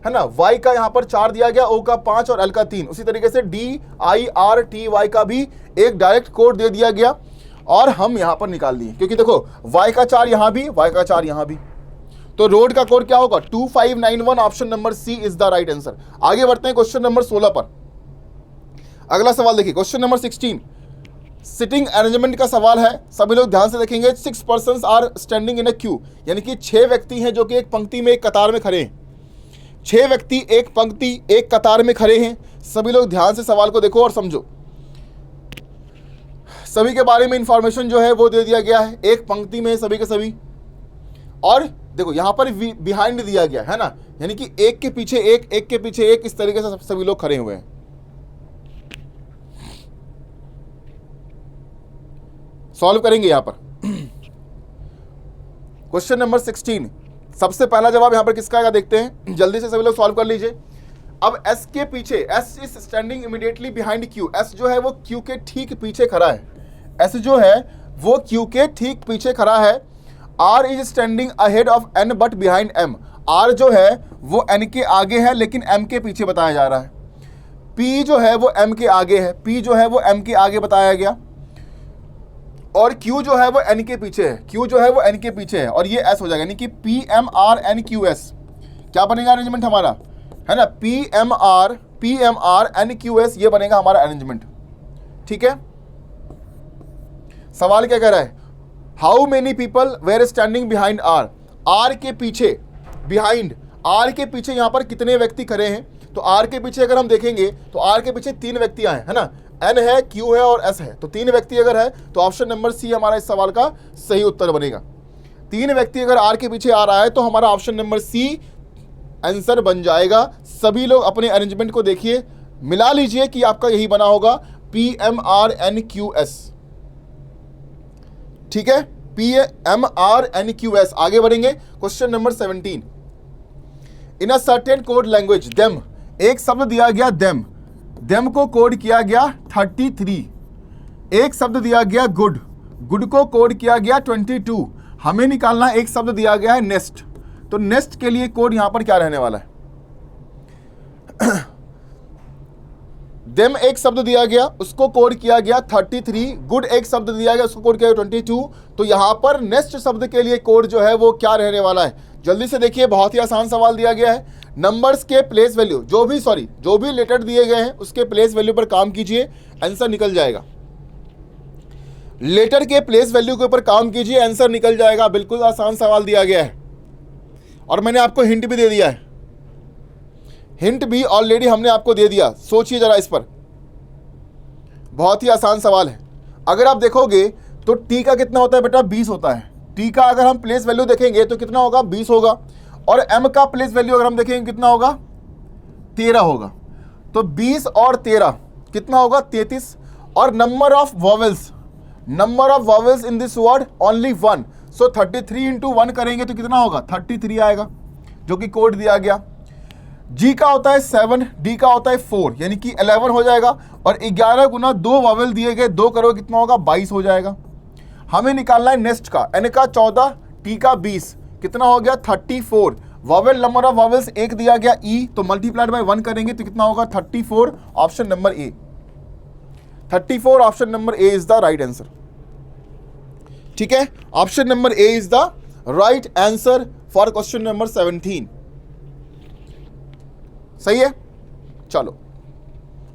है ना, वाई का यहाँ पर 4 दिया गया, ओ का 5 और एल का 3। उसी तरीके से DIRTY का भी एक डायरेक्ट कोड दे दिया गया, और हम यहाँ पर निकाल लिए, क्योंकि देखो वाई का 4 यहाँ भी, वाई का 4 यहाँ भी। तो रोड का कोड क्या होगा? 2591। Option number C is the right answer. आगे बढ़ते हैं क्वेश्चन नंबर 16 पर। अगला सवाल देखिए, क्वेश्चन नंबर 16 सिटिंग अरेंजमेंट का सवाल है। सभी लोग ध्यान से देखेंगे। 6 persons are standing in a queue, यानी कि 6 व्यक्ति हैं जो कि एक पंक्ति में, एक कतार में खड़े हैं। 6 व्यक्ति एक पंक्ति, एक कतार में खड़े हैं। सभी लोग ध्यान से सवाल को देखो और समझो। सभी के बारे में इंफॉर्मेशन जो है वो दे दिया गया है, एक पंक्ति में सभी के सभी। और देखो यहां पर बिहाइंड दिया गया है ना, यानी कि एक के पीछे एक, एक के पीछे एक, इस तरीके से सभी लोग खड़े हुए हैं। सॉल्व करेंगे यहां पर। क्वेश्चन नंबर 16, सबसे पहला जवाब यहां पर किसका आएगा देखते हैं, जल्दी से सभी लोग सॉल्व कर लीजिए। अब एस के पीछे, S is standing immediately behind Q. S जो है वो क्यू के ठीक पीछे खड़ा है, एस जो है वो क्यू के ठीक पीछे खड़ा है। R is standing ahead of N but behind M. R जो है वो एन के आगे है लेकिन एम के पीछे बताया जा रहा है। पी जो है वो एम के आगे है, पी जो है वो एम के आगे बताया गया, और Q जो है वो N के पीछे है, Q जो है वो N के पीछे है, और ये S हो जाएगा, यानी कि PMRNQS। क्या बनेगा अरेंजमेंट हमारा, है ना, PMRNQS PMRNQS ये बनेगा हमारा अरेंजमेंट। ठीक है, सवाल क्या कह रहा है, how many people were standing behind R, R के पीछे, बिहाइंड आर के पीछे यहां पर कितने व्यक्ति खड़े हैं। तो आर के पीछे अगर हम देखेंगे तो आर के पीछे 3 व्यक्ति आए है ना, एन है, क्यू है और एस है, तो 3 व्यक्ति अगर है तो ऑप्शन नंबर सी हमारा इस सवाल का सही उत्तर बनेगा। 3 व्यक्ति अगर आर के पीछे आ रहा है तो हमारा ऑप्शन नंबर सी आंसर बन जाएगा। सभी लोग अपने अरेंजमेंट को देखिए, मिला लीजिए कि आपका यही बना होगा PMRNQS। ठीक है, PMRNQS। आगे बढ़ेंगे, question number 17। In a certain code language them, एक शब्द दिया गया देम, देम को कोड किया गया 33। एक शब्द दिया गया गुड, गुड को कोड किया गया 22। हमें निकालना एक शब्द दिया गया है नेस्ट, तो नेस्ट के लिए कोड यहां पर क्या रहने वाला है। देम एक शब्द दिया गया, उसको कोड किया गया 33, गुड एक शब्द दिया गया, उसको कोड किया गया 22। तो यहां पर नेस्ट शब्द के लिए कोड जो है वो क्या रहने वाला है, जल्दी से देखिए, बहुत ही आसान सवाल दिया गया है। नंबर्स के प्लेस वैल्यू, जो भी लेटर दिए गए हैं उसके प्लेस वैल्यू पर काम कीजिए, आंसर निकल जाएगा। लेटर के प्लेस वैल्यू के ऊपर काम कीजिए, आंसर निकल जाएगा। बिल्कुल आसान सवाल दिया गया है और मैंने आपको हिंट भी दे दिया है, हिंट भी ऑलरेडी हमने आपको दे दिया, सोचिए जरा इस पर। बहुत ही आसान सवाल है। अगर आप देखोगे तो टी का कितना होता है बेटा, 20 होता है। टी का अगर हम प्लेस वैल्यू देखेंगे तो कितना होगा, 20 होगा। और एम का प्लेस वैल्यू अगर हम देखेंगे कितना होगा, 13 होगा। तो 20 और 13 कितना होगा, 33। और number of vowels, number of vowels in this word only 1, so 33 into 1 करेंगे तो कितना होगा, 33 आएगा, जो कि कोड दिया गया। जी का होता है 7, डी का होता है 4, यानी कि 11 हो जाएगा। और 11 गुना 2 वॉवेल दिए गए, 2 करो कितना होगा, 22 हो जाएगा। हमें निकालना है नेक्स्ट का, एन का 14, टी का 20, कितना हो गया, 34। वॉवेल नंबर ऑफ वॉवेल्स 1 दिया गया ई, तो मल्टीप्लाइड बाय 1 करेंगे तो कितना होगा, 34। Option number A, 34 option number A is the right answer. ठीक है, option number A is the right answer for question number 17। सही है, चलो,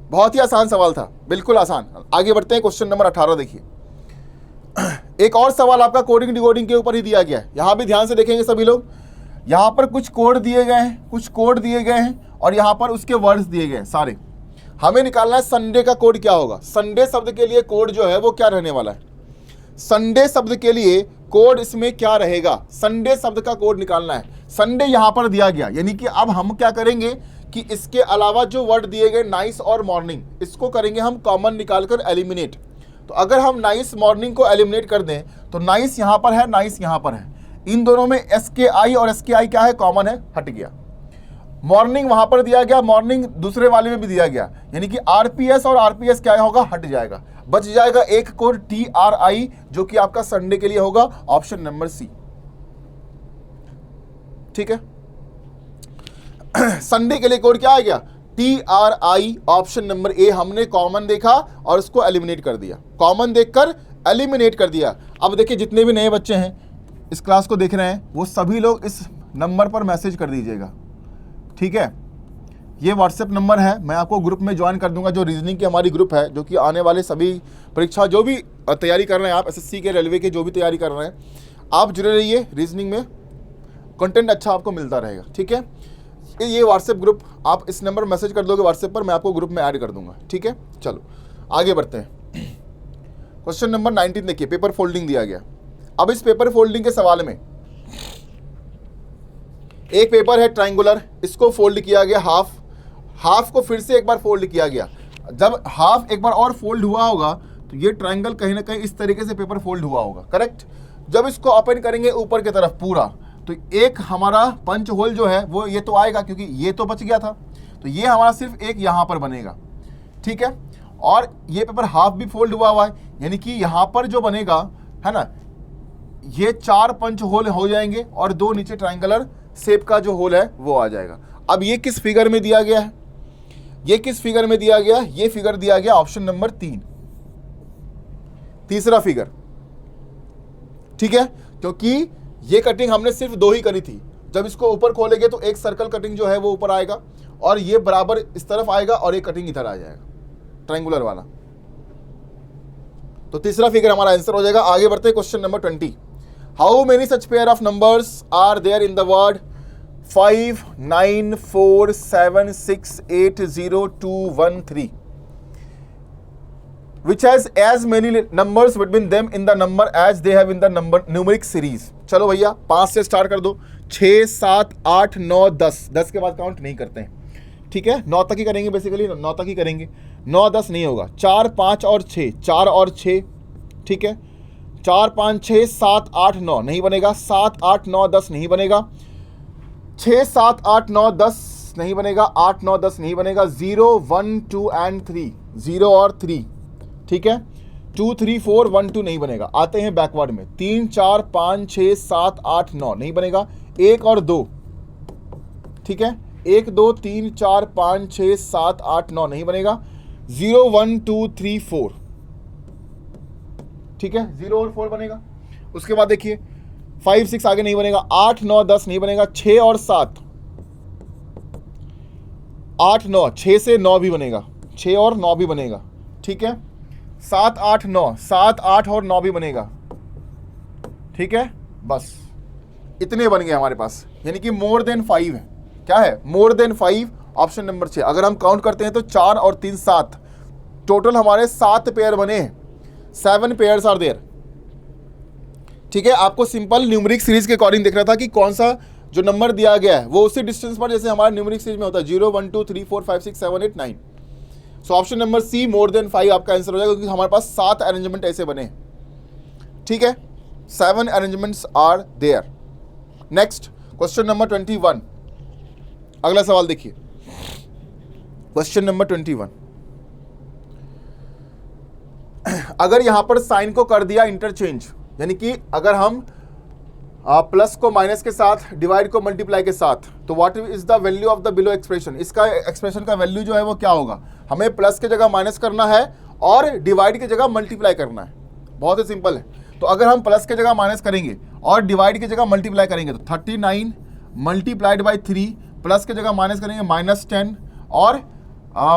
बहुत ही आसान सवाल था, बिल्कुल आसान। आगे बढ़ते हैं, क्वेश्चन नंबर 18 देखिए। एक और सवाल आपका कोडिंग डिकोडिंग के ऊपर ही दिया गया है। यहां भी ध्यान से देखेंगे सभी लोग, यहां पर कुछ कोड दिए गए हैं, कुछ कोड दिए गए हैं और यहां पर उसके वर्ड्स दिए गए हैं सारे। हमें निकालना है संडे का कोड क्या होगा। संडे शब्द के लिए कोड जो है वो क्या रहने वाला है, संडे शब्द के लिए कोड इसमें क्या रहेगा, संडे शब्द का कोड निकालना है। संडे यहां पर दिया गया, यानी कि अब हम क्या करेंगे कि इसके अलावा जो वर्ड दिए गए नाइस और मॉर्निंग, इसको करेंगे हम कॉमन निकालकर एलिमिनेट। तो अगर हम नाइस मॉर्निंग को एलिमिनेट कर दें तो नाइस यहां पर है, नाइस यहां पर है, इन दोनों में SKI और SKI क्या है, कॉमन है, हट गया। मॉर्निंग वहां पर दिया गया, मॉर्निंग दूसरे वाले में भी दिया गया, यानी कि RPS और RPS क्या होगा, हट जाएगा। बच जाएगा एक कोड TRI, जो कि आपका संडे के लिए होगा, ऑप्शन नंबर सी। ठीक है, संडे के लिए कोड क्या आ गया, TRI, ऑप्शन नंबर ए। हमने कॉमन देखा और उसको एलिमिनेट कर दिया, कॉमन देखकर एलिमिनेट कर दिया। अब देखिए, जितने भी नए बच्चे हैं इस क्लास को देख रहे हैं, वो सभी लोग इस नंबर पर मैसेज कर दीजिएगा। ठीक है, ये व्हाट्सएप नंबर है, मैं आपको ग्रुप में ज्वाइन कर दूंगा, जो रीजनिंग की हमारी ग्रुप है, जो कि आने वाले सभी परीक्षा, जो भी तैयारी कर रहे हैं आप, SSC के, रेलवे के, जो भी तैयारी कर रहे हैं, आप जुड़े रहिए। रीजनिंग में कंटेंट अच्छा आपको मिलता रहेगा। ठीक है, ये व्हाट्सएप ग्रुप, आप इस नंबर मैसेज कर दोगे व्हाट्सएप पर, मैं आपको ग्रुप में ऐड कर दूंगा। ठीक है, चलो आगे बढ़ते हैं। क्वेश्चन नंबर 19 देखिए, पेपर फोल्डिंग दिया गया। अब इस पेपर फोल्डिंग के सवाल में एक पेपर है ट्रायंगुलर, इसको फोल्ड किया गया हाफ, हाफ को फिर से एक बार फोल्ड किया गया। जब हाफ एक बार और फोल्ड हुआ होगा तो ये ट्रायंगल कहीं ना कहीं इस तरीके से पेपर फोल्ड हुआ होगा, करेक्ट। जब इसको ओपन करेंगे ऊपर की तरफ पूरा, तो एक हमारा पंच होल जो है वो ये तो आएगा, क्योंकि ये तो बच गया था, तो ये हमारा सिर्फ एक यहाँ पर बनेगा। ठीक है, और ये पेपर हाफ भी फोल्ड हुआ है, यानी कि यहाँ पर जो बनेगा है ना, ये 4 पंच होल हो जाएंगे और 2 नीचे ट्रायंगुलर शेप का जो होल है वो आ जाएगा। अब ये किस फिगर में दिया गया है, ये किस फिगर में दिया गया, ये फिगर दिया गया ऑप्शन नंबर 3, तीसरा फिगर। ठीक है, क्योंकि ये कटिंग हमने सिर्फ 2 ही करी थी, जब इसको ऊपर खोलेंगे तो एक सर्कल कटिंग जो है वो ऊपर आएगा और ये बराबर इस तरफ आएगा और ये कटिंग इधर आ जाएगा, ट्रायंगुलर वाला। तो तीसरा फिगर हमारा आंसर हो जाएगा। आगे बढ़ते हैं question number 20। How many such pair of numbers are there in the word 5 9 4 7 6 8 0 2 1 3 which has as many numbers between them in the number as they have in the number numeric series। चलो भैया 5 से start कर दो, 6 7 8 9 10, 10 के बाद count नहीं करते हैं, ठीक है, 9 तक ही करेंगे, बेसिकली 9 तक ही करेंगे। 9 10 नहीं होगा, 4 5 और 6, 4 और 6, ठीक है, 4 5 6 7 8 9 नहीं बनेगा, 7 8 9 10 नहीं बनेगा, 6 7 8 9 10 नहीं बनेगा, 8 9 10 नहीं बनेगा, 0 1 2 एंड 3, 0 और 3, ठीक है, 2 3 4 1 2 नहीं बनेगा। आते हैं बैकवर्ड में, 3 4 5 6 7 8 9 नहीं बनेगा, 1 और 2, ठीक है, 1 2 3 4 5 6 7 8 9 नहीं बनेगा, 0 1 2 3 4, ठीक है, 0 और 4 बनेगा। उसके बाद देखिए 5 6 आगे नहीं बनेगा, 8 9 10 नहीं बनेगा, 6 और 7, 8 9, 6 से 9 भी बनेगा, 6 और 9 भी बनेगा, ठीक है, 7 8 9, 7 8 और 9 भी बनेगा, ठीक है, बस इतने बन गए हमारे पास, यानी कि मोर देन 5 है। क्या है? मोर देन 5, ऑप्शन नंबर 6। अगर हम काउंट करते हैं तो 4 और 3 7, टोटल हमारे 7 पेयर बने हैं, 7 पेयर्स आर देयर, ठीक है। आपको सिंपल न्यूमेरिक सीरीज के अकॉर्डिंग दिख रहा था कि कौन सा जो नंबर दिया गया है वो उसी डिस्टेंस पर जैसे हमारे न्यूमेरिक सीरीज में होता है, 0 1 2 3 4 5 6 7 8 9। So option number C more than 5 आपका आंसर हो जाएगा, क्योंकि हमारे पास 7 अरेंजमेंट ऐसे बने, ठीक है, 7 arrangements are there. Next question number 21, अगला सवाल देखिए, क्वेश्चन नंबर 21। अगर यहां पर साइन को कर दिया इंटरचेंज, यानी कि अगर हम प्लस को माइनस के साथ, डिवाइड को मल्टीप्लाई के साथ, तो what is the value of the below expression, इसका एक्सप्रेशन का वैल्यू जो है वो क्या होगा। हमें प्लस की जगह माइनस करना है और डिवाइड की जगह मल्टीप्लाई करना है, बहुत ही सिंपल है। तो अगर हम प्लस की जगह माइनस करेंगे और डिवाइड की जगह मल्टीप्लाई करेंगे तो 39 मल्टीप्लाइड बाई 3, प्लस की जगह माइनस करेंगे -10 और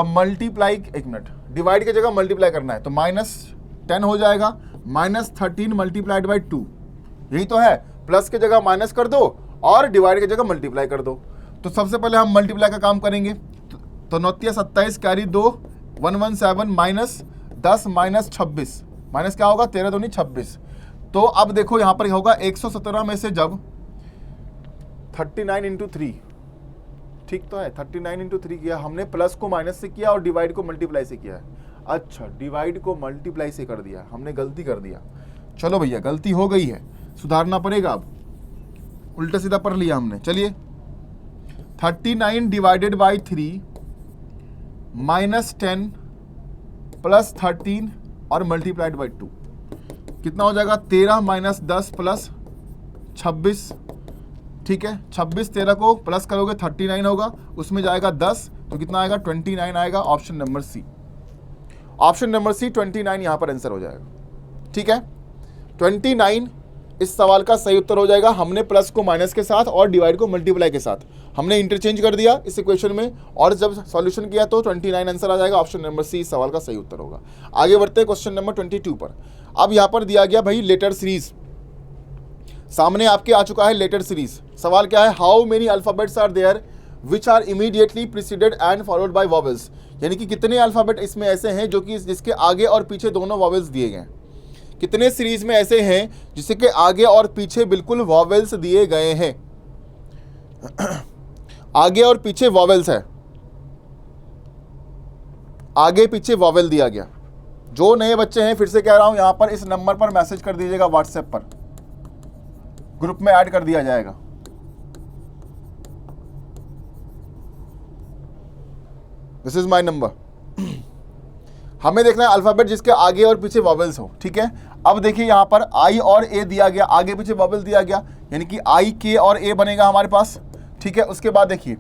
मल्टीप्लाई, एक मिनट, डिवाइड की जगह मल्टीप्लाई करना है तो -10 हो जाएगा, -13 मल्टीप्लाइड बाई 2, यही तो है। प्लस की जगह माइनस कर दो और डिवाइड की जगह मल्टीप्लाई कर दो। तो सबसे पहले हम मल्टीप्लाई का काम करेंगे, तो 9 27 कैरी 2 117 -10 -26, माइनस क्या होगा, 13 दूनी 26। तो अब देखो यहाँ पर होगा 117 में से जब 39 इंटू 3, ठीक तो है, 39 इंटू 3 किया हमने, प्लस को माइनस से किया और डिवाइड को मल्टीप्लाई से किया है। अच्छा, डिवाइड को मल्टीप्लाई से कर दिया, हमने गलती कर दिया। चलो भैया, गलती हो गई है, सुधारना पड़ेगा, अब उल्टा सीधा पढ़ लिया हमने। चलिए, 39 डिवाइडेड बाई 3 -10 प्लस 13 और मल्टीप्लाइड बाई 2 कितना हो जाएगा, 13 -10 प्लस 26, ठीक है, 26 13 को प्लस करोगे 39 होगा, उसमें जाएगा 10, तो कितना आएगा, 29 आएगा। Option number C, option number C 29 यहाँ पर आंसर हो जाएगा, ठीक है। 29 इस सवाल का सही उत्तर हो जाएगा। हमने प्लस को माइनस के साथ और डिवाइड को मल्टीप्लाई के साथ हमने इंटरचेंज कर दिया इस इक्वेशन में, और जब सॉल्यूशन किया तो 29 आंसर आ जाएगा। ऑप्शन नंबर सी इस सवाल का सही उत्तर होगा। आगे बढ़ते हैं क्वेश्चन नंबर 22 पर। अब यहाँ पर दिया गया भाई लेटर सीरीज, सामने आपके आ चुका है लेटर सीरीज। सवाल क्या है, how many alphabets are there which are immediately preceded and followed by vowels, यानी कि कितने अल्फाबेट इसमें ऐसे हैं जो कि जिसके आगे और पीछे दोनों वॉवेल्स दिए गए हैं। कितने सीरीज में ऐसे हैं जिसके आगे और पीछे बिल्कुल वॉवेल्स दिए गए हैं, आगे और पीछे वॉवेल्स है, आगे पीछे वॉवेल दिया गया। जो नए बच्चे हैं, फिर से कह रहा हूं, यहां पर इस नंबर पर मैसेज कर दीजिएगा, व्हाट्सएप पर ग्रुप में ऐड कर दिया जाएगा। This is my number. हमें देखना है अल्फाबेट जिसके आगे और पीछे वॉवेल्स हो, ठीक है। अब देखिए यहाँ पर आई और ए दिया गया, आगे पीछे वॉवेल दिया गया, यानी कि आई के और ए बनेगा हमारे पास, ठीक है। उसके बाद देखिए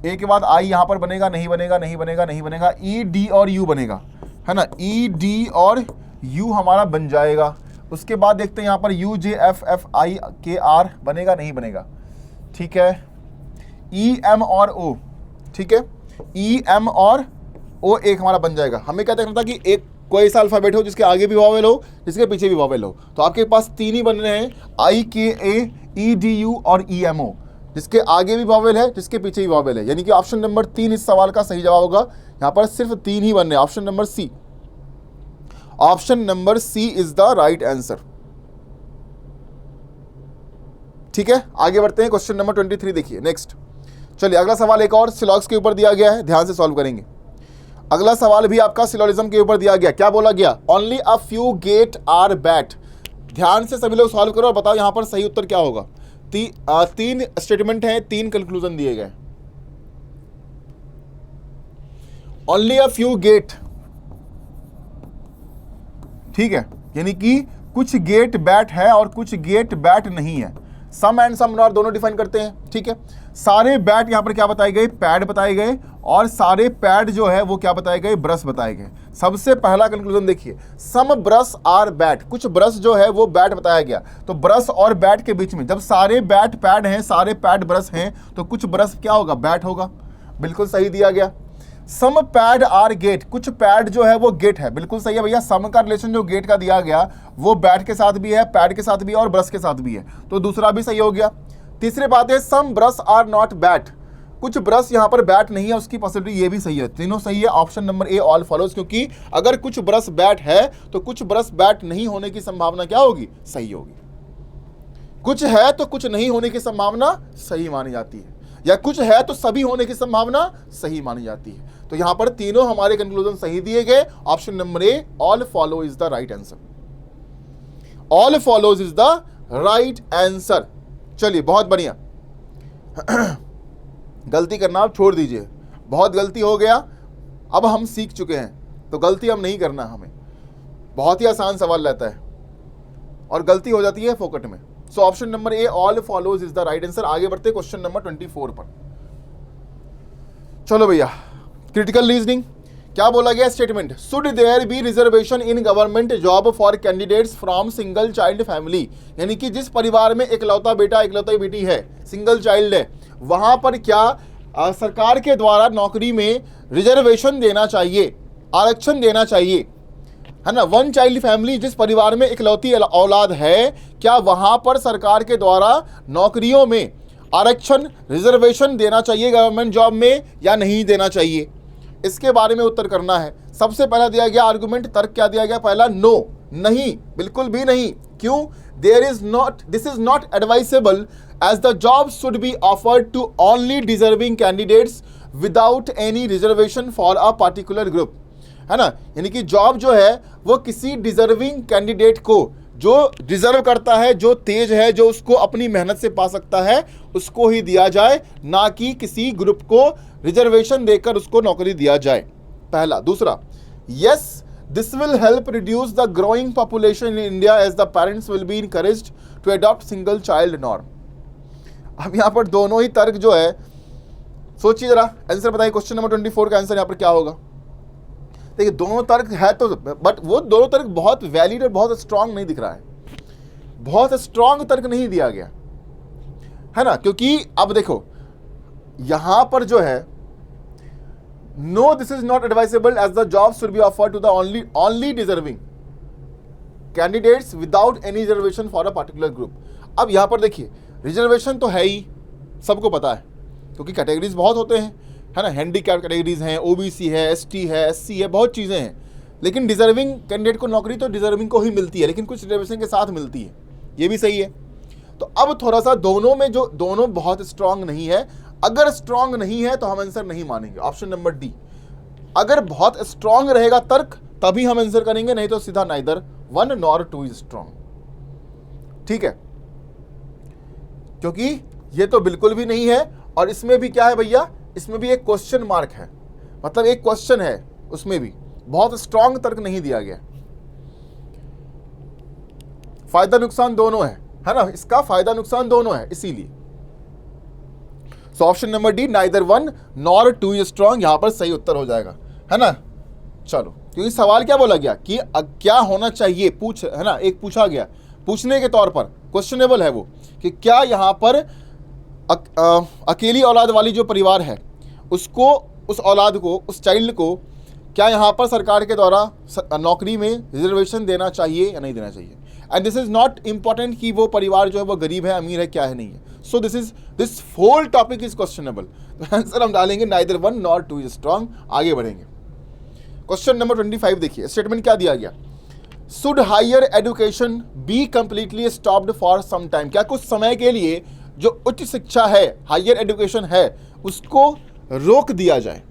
ए के बाद आई यहाँ पर बनेगा, नहीं बनेगा, नहीं बनेगा, नहीं बनेगा। ई डी और यू बनेगा, है ना, ई डी और यू हमारा बन जाएगा। उसके बाद देखते हैं यहाँ पर UJFFIKR बनेगा, नहीं बनेगा, ठीक है। EM और O, ठीक है, EM और O एक हमारा बन जाएगा। हमें क्या देखना था कि एक कोई ऐसा अल्फाबेट हो जिसके आगे भी वॉवेल हो, जिसके पीछे भी वॉवेल हो। तो आपके पास 3 ही बन रहे हैं, IKA, EDU और EMO, जिसके आगे भी वॉवेल है, जिसके पीछे भी वॉवेल है। यानी कि ऑप्शन नंबर 3 इस सवाल का सही जवाब होगा। यहाँ पर सिर्फ 3 ही बन रहे हैं, option number C. Option number C is the right answer, ठीक है। आगे बढ़ते हैं, क्वेश्चन नंबर 23 देखिए नेक्स्ट। चलिए अगला सवाल एक और सिलॉग्स के ऊपर दिया गया है, ध्यान से सॉल्व करेंगे। अगला सवाल भी आपका सिलोजिज्म के ऊपर दिया गया। क्या बोला गया? Only a few gate are bat. ध्यान से सभी लोग सॉल्व करो और बताओ यहां पर सही उत्तर क्या होगा। 3 स्टेटमेंट हैं, 3 कंक्लूजन दिए गए। ओनली अ फ्यू गेट, ठीक है, यानी कि कुछ गेट बैट है और कुछ गेट बैट नहीं है। सम एंड सम नॉट दोनों डिफाइन करते हैं, ठीक है। सारे बैट यहां पर क्या बताए गए? पैड बताए गए, और सारे पैड जो है वो क्या बताए गए? ब्रश बताए गए। सबसे पहला कंक्लूजन देखिए, सम ब्रश आर बैट, कुछ ब्रश जो है वो बैट बताया गया। तो ब्रश और बैट के बीच में जब सारे बैट पैड हैं, सारे पैड ब्रश हैं, तो कुछ ब्रश क्या होगा? बैट होगा। बिल्कुल सही दिया गया। सम पैड आर गेट, कुछ पैड जो है वो गेट है। बिल्कुल सही है भैया। सम का रिलेशन जो गेट का दिया गया वो बैट के साथ भी है, पैड के साथ भी है और ब्रश के साथ भी है, तो दूसरा भी सही हो गया। तीसरी बात है, सम ब्रश आर नॉट बैट, कुछ ब्रश यहां पर बैट नहीं है, उसकी पॉसिबिलिटी ये भी सही है। तीनों सही है। ऑप्शन नंबर ए ऑल फॉलोज, क्योंकि अगर कुछ ब्रश बैट है तो कुछ ब्रश बैट नहीं होने की संभावना क्या होगी? सही होगी। कुछ है तो कुछ नहीं होने की संभावना सही मानी जाती है, या कुछ है तो सभी होने की संभावना सही मानी जाती है। तो यहां पर तीनों हमारे कंक्लूजन सही दिए गए। Option number A all follow is the right answer. All follows is the right answer. चलिए बहुत बढ़िया। गलती करना आप छोड़ दीजिए, बहुत गलती हो गया, अब हम सीख चुके हैं, तो गलती अब नहीं करना हमें। बहुत ही आसान सवाल रहता है और गलती हो जाती है फोकट में। सो option number A all follows is the right answer. आगे बढ़ते क्वेश्चन नंबर 24 पर। चलो भैया, क्रिटिकल रीजनिंग। क्या बोला गया statement? Should there be reservation in government job for candidates from single child family, यानी कि जिस परिवार में इकलौता बेटा इकलौता बेटी है, सिंगल चाइल्ड है, वहां पर क्या सरकार के द्वारा नौकरी में रिजर्वेशन देना चाहिए, आरक्षण देना चाहिए, है ना। वन चाइल्ड फैमिली, जिस परिवार में इकलौती औलाद है, क्या वहां पर सरकार के द्वारा नौकरियों में आरक्षण रिजर्वेशन देना चाहिए गवर्नमेंट जॉब में या नहीं देना चाहिए? इसके बारे में उत्तर करना है। सबसे पहला दिया गया आर्गुमेंट, तर्क क्या दिया गया? पहला, नो, नहीं, बिल्कुल भी नहीं। क्यों? This is not advisable as the job should be offered to only deserving candidates without any reservation for a particular group, है ना। यानी कि जॉब जो है वो किसी डिजर्विंग कैंडिडेट को, जो डिजर्व करता है, जो तेज है, जो उसको अपनी मेहनत से पा सकता है, उसको ही दिया जाए, ना कि किसी ग्रुप को रिजर्वेशन देकर उसको नौकरी दिया जाए। पहला। दूसरा, yes this will help reduce the growing population in India as the parents will be encouraged to adopt single child norm. अब यहां पर दोनों ही तर्क जो है, सोचिए जरा, आंसर बताइए। क्वेश्चन नंबर 24 का आंसर यहां पर क्या होगा? देखिए दोनों तर्क है तो, बट वो दोनों तर्क बहुत वैलिड और बहुत स्ट्रांग नहीं दिख रहा है, बहुत स्ट्रांग तर्क नहीं दिया गया, है ना। क्योंकि अब देखो यहां पर जो है, no this is not advisable as the job should be offered to the only deserving candidates without any reservation for a particular group. अब यहां पर देखिए, रिजर्वेशन तो है ही, सबको पता है, क्योंकि कैटेगरीज बहुत होते हैं, है ना। हैंडीकैप कैटेगरीज हैं, ओबीसी है, एसटी है, एससी है, बहुत चीज़ें हैं। लेकिन डिजर्विंग कैंडिडेट को नौकरी तो डिजर्विंग को ही मिलती है, लेकिन कुछ रिजर्वेशन के साथ मिलती है, ये भी सही है। तो अब थोड़ा सा दोनों में, जो दोनों बहुत स्ट्रांग नहीं है, अगर स्ट्रांग नहीं है तो हम आंसर नहीं मानेंगे। Option number D. अगर बहुत स्ट्रांग रहेगा तर्क तभी हम आंसर करेंगे, नहीं तो सीधा नाइदर 1 नॉर 2 इज स्ट्रांग, ठीक है। क्योंकि ये तो बिल्कुल भी नहीं है, और इसमें भी क्या है भैया, इसमें भी एक क्वेश्चन मार्क है, मतलब एक क्वेश्चन है, उसमें भी बहुत स्ट्रांग तर्क नहीं दिया गया। फायदा नुकसान दोनों है ना, इसका फायदा नुकसान दोनों है, इसीलिए। So option number D, neither 1 nor 2 is strong, यहां पर सही उत्तर हो जाएगा, है ना। चलो क्योंकि सवाल क्या बोला गया कि क्या होना चाहिए, है ना, एक पूछा गया पूछने के तौर पर, क्वेश्चनेबल है वो, कि क्या यहाँ पर अकेली औलाद वाली जो परिवार है उसको, उस औलाद को, उस चाइल्ड को क्या यहाँ पर सरकार के द्वारा नौकरी में रिजर्वेशन देना चाहिए या नहीं देना चाहिए। And this is not important कि वो परिवार जो है वो गरीब है, अमीर है, क्या है, नहीं है। So this whole topic is questionable. तो आंसर हम डालेंगे neither one nor two is strong. आगे बढ़ेंगे। क्वेश्चन नंबर 25 देखिए, स्टेटमेंट क्या दिया गया। Should higher education be completely stopped for some time. क्या कुछ समय के लिए जो उच्च शिक्षा है, हायर एजुकेशन है, उसको रोक दिया जाए,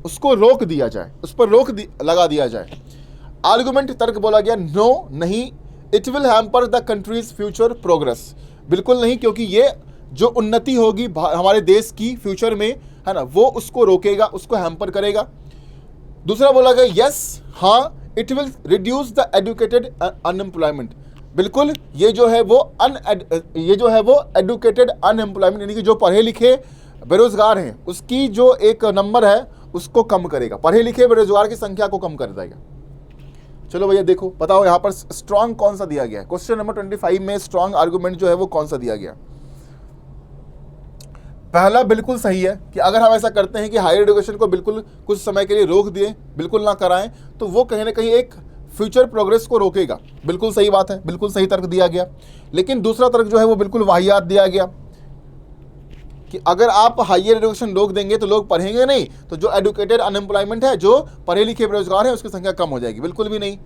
उसको रोक दिया जाए, उस पर रोक लगा दिया जाए। आर्गुमेंट, तर्क बोला गया, नो, नहीं, it will hamper the countries future progress. बिल्कुल नहीं, क्योंकि ये जो उन्नति होगी हमारे देश की फ्यूचर में, है ना, वो उसको रोकेगा, उसको हैम्पर करेगा। दूसरा बोला गया यस, हाँ, it will reduce the educated unemployment. बिल्कुल, ये जो है वो एडुकेटेड अनएम्प्लॉयमेंट, यानी कि जो पढ़े लिखे बेरोजगार हैं उसकी जो एक नंबर है उसको कम करेगा, पढ़े लिखे बेरोजगार की संख्या को कम कर देगा। चलो भैया देखो, बताओ यहाँ पर स्ट्रॉन्ग कौन सा दिया गया है। क्वेश्चन नंबर 25 में स्ट्रॉन्ग आर्गुमेंट जो है वो कौन सा दिया गया। पहला बिल्कुल सही है कि अगर हम ऐसा करते हैं कि हायर एजुकेशन को बिल्कुल कुछ समय के लिए रोक दिए, बिल्कुल ना कराएं, तो वो कहीं ना कहीं एक फ्यूचर प्रोग्रेस को रोकेगा। बिल्कुल सही बात है, बिल्कुल सही तर्क दिया गया। लेकिन दूसरा तर्क जो है वो बिल्कुल वाहियात दिया गया कि अगर आप हायर एजुकेशन रोक देंगे तो लोग पढ़ेंगे नहीं, तो जो एडुकेटेड अनएम्प्लॉयमेंट है, जो पढ़े लिखे बेरोजगार है, उसकी संख्या कम हो जाएगी। बिल्कुल भी नहीं,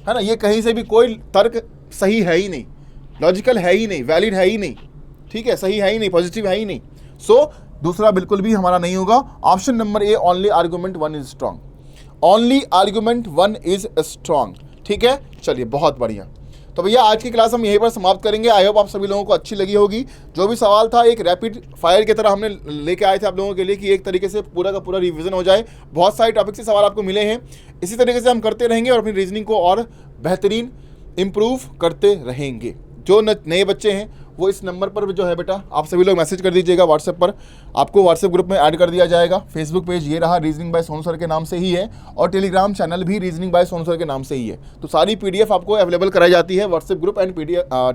है ना, ये कहीं से भी कोई तर्क सही है ही नहीं, लॉजिकल है ही नहीं, वैलिड है ही नहीं, ठीक है, सही है ही नहीं, पॉजिटिव है ही नहीं। सो दूसरा बिल्कुल भी हमारा नहीं होगा। Option number A, only argument 1 is strong, only argument 1 is strong. ठीक है, चलिए बहुत बढ़िया। तो भैया आज की क्लास हम यहीं पर समाप्त करेंगे। आई होप आप सभी लोगों को अच्छी लगी होगी। जो भी सवाल था एक रैपिड फायर की तरह हमने लेके आए थे आप लोगों के लिए कि एक तरीके से पूरा का पूरा रिवीजन हो जाए। बहुत सारे टॉपिक से सवाल आपको मिले हैं, इसी तरीके से हम करते रहेंगे और अपनी रीजनिंग को और बेहतरीन इम्प्रूव करते रहेंगे। जो नए बच्चे हैं वो इस नंबर पर जो है बेटा आप सभी लोग मैसेज कर दीजिएगा व्हाट्सएप पर, आपको व्हाट्सएप ग्रुप में ऐड कर दिया जाएगा। फेसबुक पेज ये रहा, रीजनिंग बाय सोनू सर के नाम से ही है, और टेलीग्राम चैनल भी रीजनिंग बाय सोनू सर के नाम से ही है। तो सारी पीडीएफ आपको अवेलेबल कराई जाती है WhatsApp group and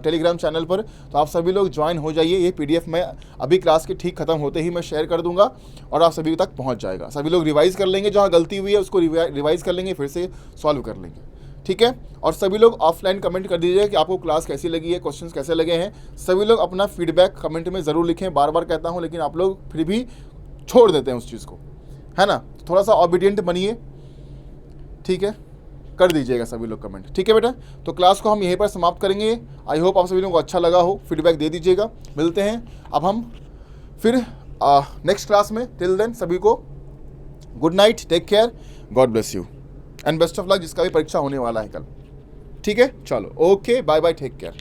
Telegram channel पर। तो आप सभी लोग ज्वाइन हो जाइए। ये पीडीएफ मैं अभी क्लास के ठीक खत्म होते ही मैं शेयर कर दूंगा और आप सभी तक पहुँच जाएगा। सभी लोग रिवाइज़ कर लेंगे, जहाँ गलती हुई है उसको रिवाइज़ कर लेंगे, फिर से सॉल्व कर लेंगे। ठीक है, और सभी लोग ऑफलाइन कमेंट कर दीजिए कि आपको क्लास कैसी लगी है, क्वेश्चंस कैसे लगे हैं। सभी लोग अपना फीडबैक कमेंट में ज़रूर लिखें। बार बार कहता हूं लेकिन आप लोग फिर भी छोड़ देते हैं उस चीज़ को, है ना। थोड़ा सा ऑबिडियंट बनिए, ठीक है, कर दीजिएगा सभी लोग कमेंट। ठीक है बेटा, तो क्लास को हम यहीं पर समाप्त करेंगे। आई होप आप सभी लोगों को अच्छा लगा हो, फीडबैक दे दीजिएगा। मिलते हैं अब हम फिर नेक्स्ट क्लास में। टिल देन सभी को good night, take care, God bless you and best of luck जिसका भी परीक्षा होने वाला है कल। ठीक है, चलो, okay, bye bye, take care.